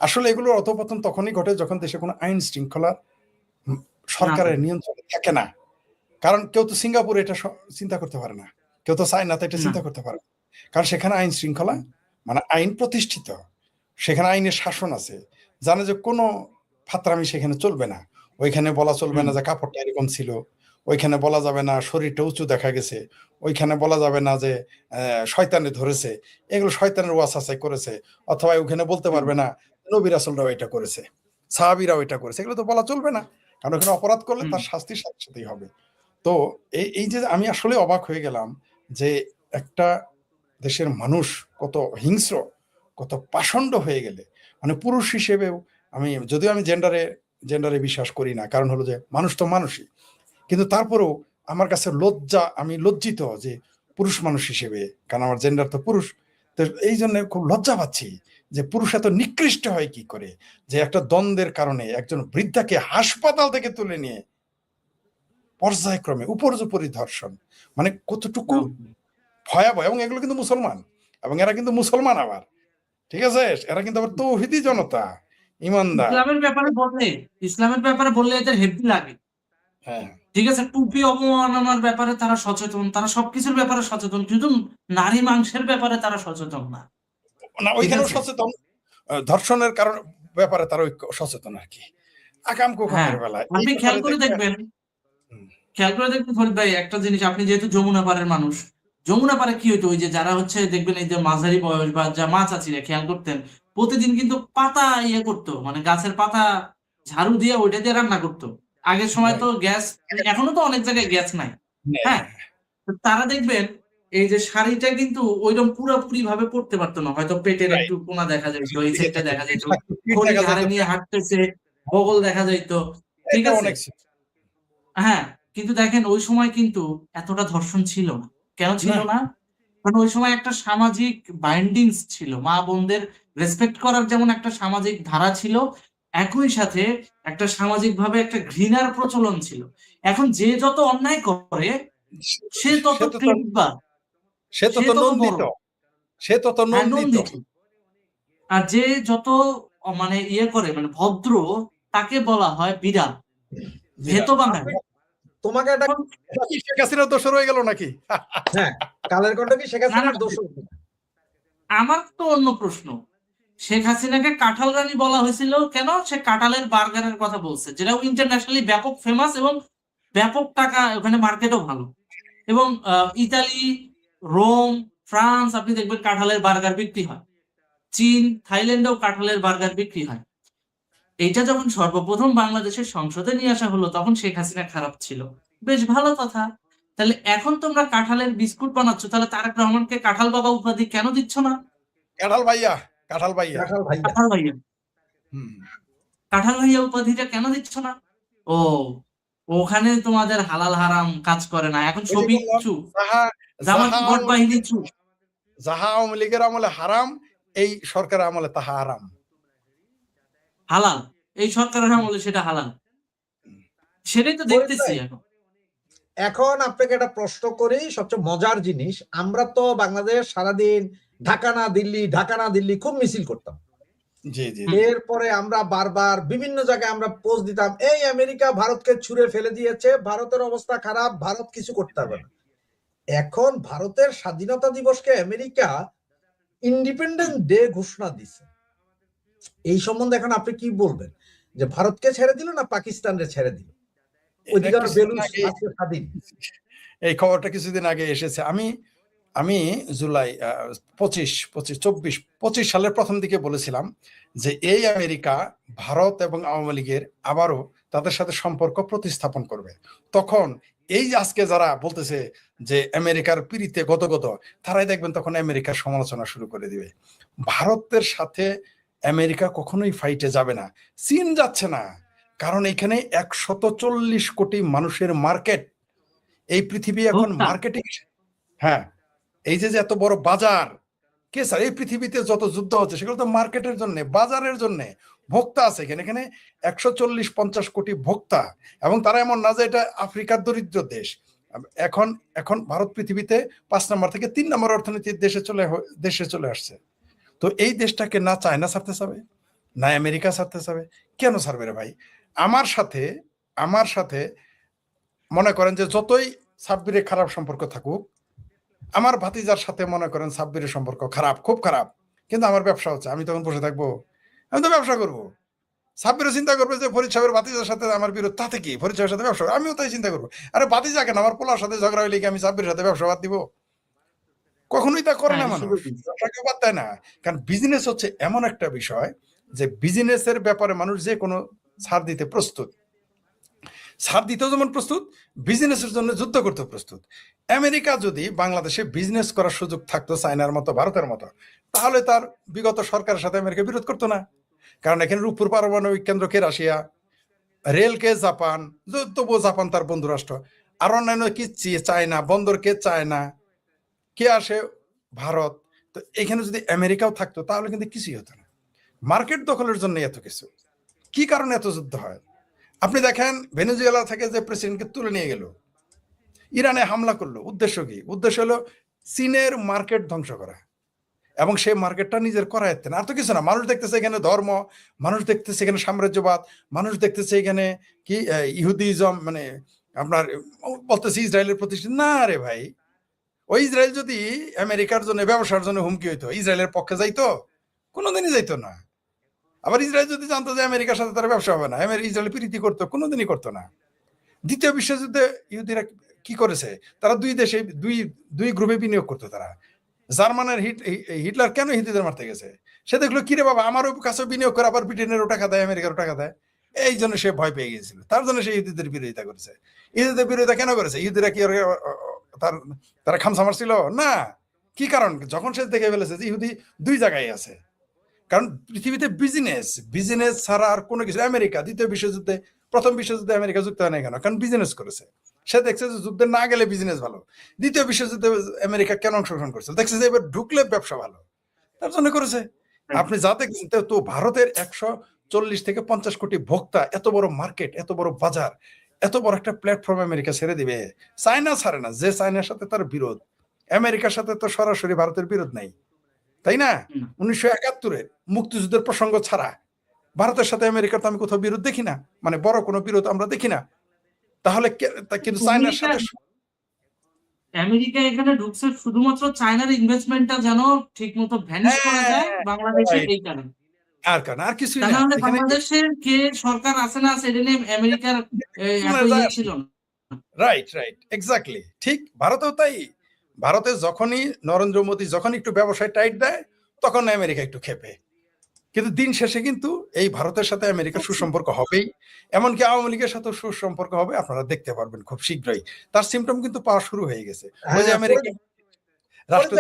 আসলে এগুলোর অধপতন তখনই ঘটে যখন দেশে কোনো আইন শৃঙ্খলা সরকারের নিয়ন্ত্রণে থাকে না। কারণ কেউ তো সিঙ্গাপুরে এটা চিন্তা করতে পারে না, কেউ তো চায়নাতে এটা চিন্তা করতে পারে না, কারণ সেখানে আইন শৃঙ্খলা মানে আইন প্রতিষ্ঠিত, সেখানে আইনের শাসন আছে, জানে যে কোনো ফাতরামি সেখানে চলবে না। ওইখানে বলা চলবে না যে কাপড়টা এরকম ছিল, ওইখানে বলা যাবে না শরীরটা উঁচু দেখা গেছে, ওইখানে বলা যাবে না যে শয়তানে ধরেছে, এগুলো শয়তানের ওয়াসাসাই করেছে, অথবা ওখানে বলতে পারবে না নবী রাসূলরাও এটা করেছে, সাহাবীরাও এটা করেছে, এগুলো তো বলা চলবে না, কারণ ওখানে অপরাধ করলে তার শাস্তির সাথে সাথেই হবে। তো এই যে আমি আসলে অবাক হয়ে গেলাম যে একটা দেশের মানুষ কত হিংস্র, কত পাষণ্ড হয়ে গেলে, মানে পুরুষ হিসেবেও যদিও আমি জেন্ডারে বিশ্বাস করি না, কারণ হলো যে মানুষ তো মানুষই, কিন্তু তারপরেও আমার কাছে আমি লজ্জিত যে পুরুষ মানুষ হিসেবে, কারণ আমার জেন্ডার তো পুরুষ, তো এই জন্য খুব লজ্জা পাচ্ছি যে পুরুষ এত নিকৃষ্ট হয় কি করে, যে একটা দ্বন্দ্বের কারণে একজন বৃদ্ধাকে হাসপাতাল থেকে তুলে নিয়ে পর্যায়ক্রমে উপর্যুপরি ধর্ষণ, মানে কতটুকু ভয়াবহ। এবং এগুলো কিন্তু মুসলমান, এবং এরা কিন্তু মুসলমান আবার, ঠিক আছে, এরা কিন্তু আবার তৌহিদি জনতা, ইমানদার। ইসলামের ব্যাপারে বললে এদের হেভি লাগে। হ্যাঁ, ঠিক আছে, টুপি অবমাননার ব্যাপারে তারা সচেতন, তারা সবকিছুর ব্যাপারে সচেতন, কিন্তু নারী মাংসের ব্যাপারে তারা সচেতন না। না ওইখানেও সচেতন, ধর্ষণের কারণ ব্যাপারে তারা সচেতন আর কি, আকাম কুকামের বেলায়। আপনি খেয়াল করে দেখবেন ফরিদ ভাই একটা জিনিস, আপনি যেহেতু যমুনা পাড়ের মানুষ, যমুনা পাড়ে কি হইতো, ওই যে যারা হচ্ছে দেখবেন এই যে মাঝারি বয়স বা যা মা চাচিরা খেয়াল করতেন, প্রতিদিন কিন্তু পাতা করতো, মানে গাছের পাতা ঝাড়ু দিয়ে ওইটা দিয়ে রান্না করতো। আগের সময় তো গ্যাস, এখনো তো অনেক জায়গায় গ্যাস নাই, হ্যাঁ, তারা দেখবেন এই যে শাড়িটা কিন্তু ওইরকম পুরোপুরি ভাবে পড়তে পারতো না, হয়তো পেটের একটু কোনা দেখা যাইতো, এই সাইডটা দেখা যাইতো, ঘড়ি ঘাড়ে নিয়ে হাঁটতেছে, বগল দেখা যাইতো, ঠিক আছে, হ্যাঁ। কিন্তু দেখেন ওই সময় কিন্তু এতটা ধর্ষণ ছিল না। কেন ছিল না? কারণ ওই সময় একটা সামাজিক বাইন্ডিংস ছিল, মা বোনদের রেসপেক্ট করার যেমন একটা সামাজিক ধারা ছিল, একই সাথে একটা সামাজিক ভাবে একটা ঘৃণার প্রচলন ছিল। এখন যে যত অন্যায় করে সে তত ক্রেডিটবান, সে তত নন্দিত, সে তত নন্দিত, আর যে যত মানে করে, মানে ভদ্র, তাকে বলা হয় বিড়াল, ভেতো বাঙালি। তোমাকে একটা শেখ হাসিনার দোষর হয়ে গেল নাকি? হ্যাঁ, কালের কণ্ঠ কি শেখ হাসিনার দোষ? আমার তো অন্য প্রশ্ন, শেখ হাসিনাকে কাঁঠাল রানী বলা হয়েছিল কেন? সে কাঁঠালের বার্গারের কথা বলছে, যেটা ইন্টারন্যাশনালি ব্যাপক ফেমাস এবং ব্যাপক টাকা, ওখানে মার্কেটও ভালো। এবং ইতালি, রোম, ফ্রান্স, আপনি দেখবেন কাঁঠালের বার্গার বিক্রি হয়। চীন, থাইল্যান্ডেও কাঁঠালের বার্গার বিক্রি হয়। এইটা যখন সর্বপ্রথম বাংলাদেশের সংসদে নিয়ে আসা হলো, তখন শেখ হাসিনা খারাপ ছিল, বেশ ভালো কথা। তাহলে এখন তোমরা কাঁঠালের বিস্কুট বানাচ্ছ, তাহলে তারেক রহমানকে কাঁঠাল বাবা উপাধি কেন দিচ্ছ না? কাঁঠাল ভাইয়া, কাঁঠাল ভাইয়া, কাঁঠাল ভাইয়া, কাঁঠাল ভাইয়া উপাধিটা কেন দিচ্ছ না? ও, ওখানে তোমাদের হালাল হারাম কাজ করে না, এখন ছবি চুপ, জামাত ভোট বাহিনী চুপ, যাহা আওয়ামী লীগের আমলে হারাম, এই সরকারের আমলে তাহা হারাম, হালাল এই সরকারের আমলে সেটা হালাল, সেটাই তো দেখতেছি এখন। এখন আপনাকে একটা প্রশ্ন করি, সবচেয়ে মজার জিনিস, আমরা তো বাংলাদেশ সারাদিন ঢাকা না দিল্লি, ঢাকা না দিল্লি খুব মিছিল করতাম। জি জি, এরপরে আমরা বারবার বিভিন্ন জায়গায় আমরা পোস্ট দিতাম, এই আমেরিকা ভারতকে ছুঁড়ে ফেলে দিয়েছে, ভারতের অবস্থা খারাপ, ভারত কিছু করতে পারবে না। এখন ভারতের স্বাধীনতা দিবসকে আমেরিকা ইন্ডিপেন্ডেন্স ডে ঘোষণা দিছে, এই সম্বন্ধে এখন আপনি কি বলবেন? যে ভারতকে ছেড়ে দিল না পাকিস্তানকে ছেড়ে দিল? এই খবরটা কিছুদিন আগে এসেছে। আমি জুলাই 25 সালের প্রথম দিকে বলেছিলাম যে এই আমেরিকা ভারত এবং আওয়ামী লীগের আবারও তাদের সাথে সম্পর্ক প্রতিস্থাপন করবে। তখন এই যে আজকে যারা বলতেছে যে আমেরিকার পিড়িতে গদগদ, তারাই দেখবেন তখন আমেরিকার সমালোচনা শুরু করে দিবে। ভারতের সাথে আমেরিকা কখনোই ফাইটে যাবে না, চীন যাচ্ছে না, কারণ এখানে 140 কোটি মানুষের মার্কেট, এই পৃথিবী এখন মার্কেটিং, হ্যাঁ, এই যে এত বড় বাজার, কে স্যার এই পৃথিবীতে যত যুদ্ধ হচ্ছে সেগুলো তো মার্কেটের জন্য, বাজারের জন্য, ভোক্তা আছে এখানে 140-50 কোটি ভোক্তা, এবং তারা এমন না যে এটা আফ্রিকার দরিদ্র দেশ। এখন ভারত পৃথিবীতে 5 নম্বর থেকে 3 নম্বর অর্থনীতির দেশে চলে আসছে। তো এই দেশটাকে না চায়না ছাড়তে চাবে, না আমেরিকা ছাড়তে চাবে, কেন ছাড়বে রে ভাই? আমার সাথে মনে করেন যে যতই সাব্বিরের খারাপ সম্পর্ক থাকুক, আমার ভাতিজার সাথে মনে করেন সাব্বিরের সম্পর্ক খারাপ, খুব খারাপ, কিন্তু আমার ব্যবসা হচ্ছে, আমি তখন বসে থাকবো? আমি তো ব্যবসা করবো। সাব্বিরও চিন্তা করবে যে ফরিদ সাহেবের ভাতিজার সাথে আমার বিরোধ, তাতে কি, ফরিদ সাহেবের সাথে ব্যবসা, আমিও তাই চিন্তা করবো। আরে ভাতিজা কেন, আমার পোলার সাথে ঝগড়া হইলে কি আমি সাব্বিরের সাথে ব্যবসা বাদ দিব? কখনোই তা করে না মানুষ, ব্যবসাকে বাদ দেয় না। কারণ বিজনেস হচ্ছে এমন একটা বিষয় যে বিজনেসের ব্যাপারে মানুষ যে কোনো ছাড় দিতে প্রস্তুত, ছাড় দিতেও যেমন প্রস্তুত, বিজনেসের জন্য যুদ্ধ করতে প্রস্তুত। আমেরিকা যদি বাংলাদেশে বিজনেস করার সুযোগ থাকতো চায়নার মতো, ভারতের মতো, তাহলে তার বিগত সরকারের সাথে আমেরিকা বিরোধ করতো না। কারণ এখানে রূপপুর পারমাণবিক কেন্দ্রকে রাশিয়া, রেলকে জাপান, তবুও জাপান তার বন্ধু রাষ্ট্র, আর অন্যান্য কি চায়না, বন্দরকে চায়না, কে আসে ভারত। তো এখানে যদি আমেরিকাও থাকতো তাহলে কিন্তু কিছুই হতো না। মার্কেট দখলের জন্য এত কিছু। কি কারণে এত যুদ্ধ হয়? আপনি দেখেন ভেনেজুয়েলা থেকে যে প্রেসিডেন্টকে তুলে নিয়ে গেল, ইরানে হামলা করলো, উদ্দেশ্য কি? উদ্দেশ্য হলো চীনের মার্কেট ধ্বংস করা এবং সেই মার্কেটটা নিজের করায়ত্তে না, আর তো কিছু না। মানুষ দেখতেছে এখানে ধর্ম, মানুষ দেখতেছে এখানে সাম্রাজ্যবাদ, মানুষ দেখতেছে এখানে কি ইহুদিজম, মানে আপনার বলতেছে ইসরায়েলের প্রতিষ্ঠিত না। রে ভাই, ওই ইসরায়েল যদি আমেরিকার জন্য ব্যবসার জন্য হুমকি হইতো, ইসরায়েলের পক্ষে যাইতো? কোনোদিনই যাইতো না। আবার ইসরায়েল যদি জানতো যে আমেরিকার সাথে তার ব্যবসা হবে না, ইসরায়েল প্রীতি করতো? কোনোদিনই করতো না। দ্বিতীয় বিশ্বযুদ্ধে ইহুদিরা কি করেছে? তারা দুই দেশে দুই গ্রুপে বিনিয়োগ করতো। তারা জার্মানের হিটলার কেন ইহুদিদের মারতে গেছে? সে দেখলো কিরে বাবা, আমারও কাছে বিনিয়োগ করে, আবার ব্রিটেনেরও টাকা দেয়, আমেরিকারও টাকা দেয়, এই জন্য সে ভয় পেয়ে গিয়েছিল। তার জন্য সে ইহুদিদের বিরোধিতা করেছে। ইহুদিদের বিরোধিতা কেন করেছে? ইহুদিরা কি তারা খামসা মারছিল না? কি কারণ? যখন সে দেখে ফেলেছে যে ইহুদি দুই জায়গায় আছে। কারণ পৃথিবীতে বিজনেস ছাড়া আর কোনো কিছু। আমেরিকা প্রথম বিশ্বযুদ্ধে আমেরিকা যুক্ত হয় না কেন? কারণ বিজনেস করেছে। সে দেখছে যে যুদ্ধে না গেলে বিজনেস ভালো। দ্বিতীয় বিশ্বযুদ্ধে আমেরিকা কেন অংশগ্রহণ করেছে? দেখছে যে এবার ঢুকলে ব্যবসা ভালো, তার জন্য করেছে। আপনি যা দেখছেন তো ভারতের 140 থেকে 50 কোটি ভোক্তা, এত বড় মার্কেট, এত বড় বাজার, এত বড় একটা প্ল্যাটফর্ম আমেরিকা ছেড়ে দিবে? চায়না ছাড়ে না। যে চায়নার সাথে তার বিরোধ, আমেরিকার সাথে তো সরাসরি ভারতের বিরোধ নাই, তাই না? 1971-এ মুক্তিযুদ্ধের প্রসঙ্গ ছাড়া ভারতের সাথে আমেরিকার তো আমি কোথাও বিরোধ দেখি না, মানে বড় কোনো বিরোধ আমরা দেখি না। তাহলে কিন্তু চায়নার সাথে আমেরিকা এখানে ঢুকছে শুধুমাত্র চায়নার ইনভেস্টমেন্টটা যেন ঠিক মতো ভ্যানিশ করা যায় বাংলাদেশে, এই কারণে। আর কিছুই তা না। নাহলে বাংলাদেশের কে সরকার আছে না সেটা নিয়ে আমেরিকার এত ইয়ে ছিল না। রাইট, এক্স্যাক্টলি ঠিক। ভারতেও তাই। ভারতে যখনই নরেন্দ্র মোদী যখন একটু ব্যবসায় টাইট দেয়, তখন আমেরিকা একটু খেপে। কিন্তু দিন শেষে কিন্তু এই ভারতের সাথে আমেরিকার সুসম্পর্ক হবেই। এমনকি আওয়ামী লীগের সাথে সুসম্পর্ক হবে, আপনারা দেখতে পারবেন খুব শীঘ্রই। তার সিমটম কিন্তু পাওয়া শুরু হয়ে গেছে। ওই যে আমেরিকা রাষ্ট্র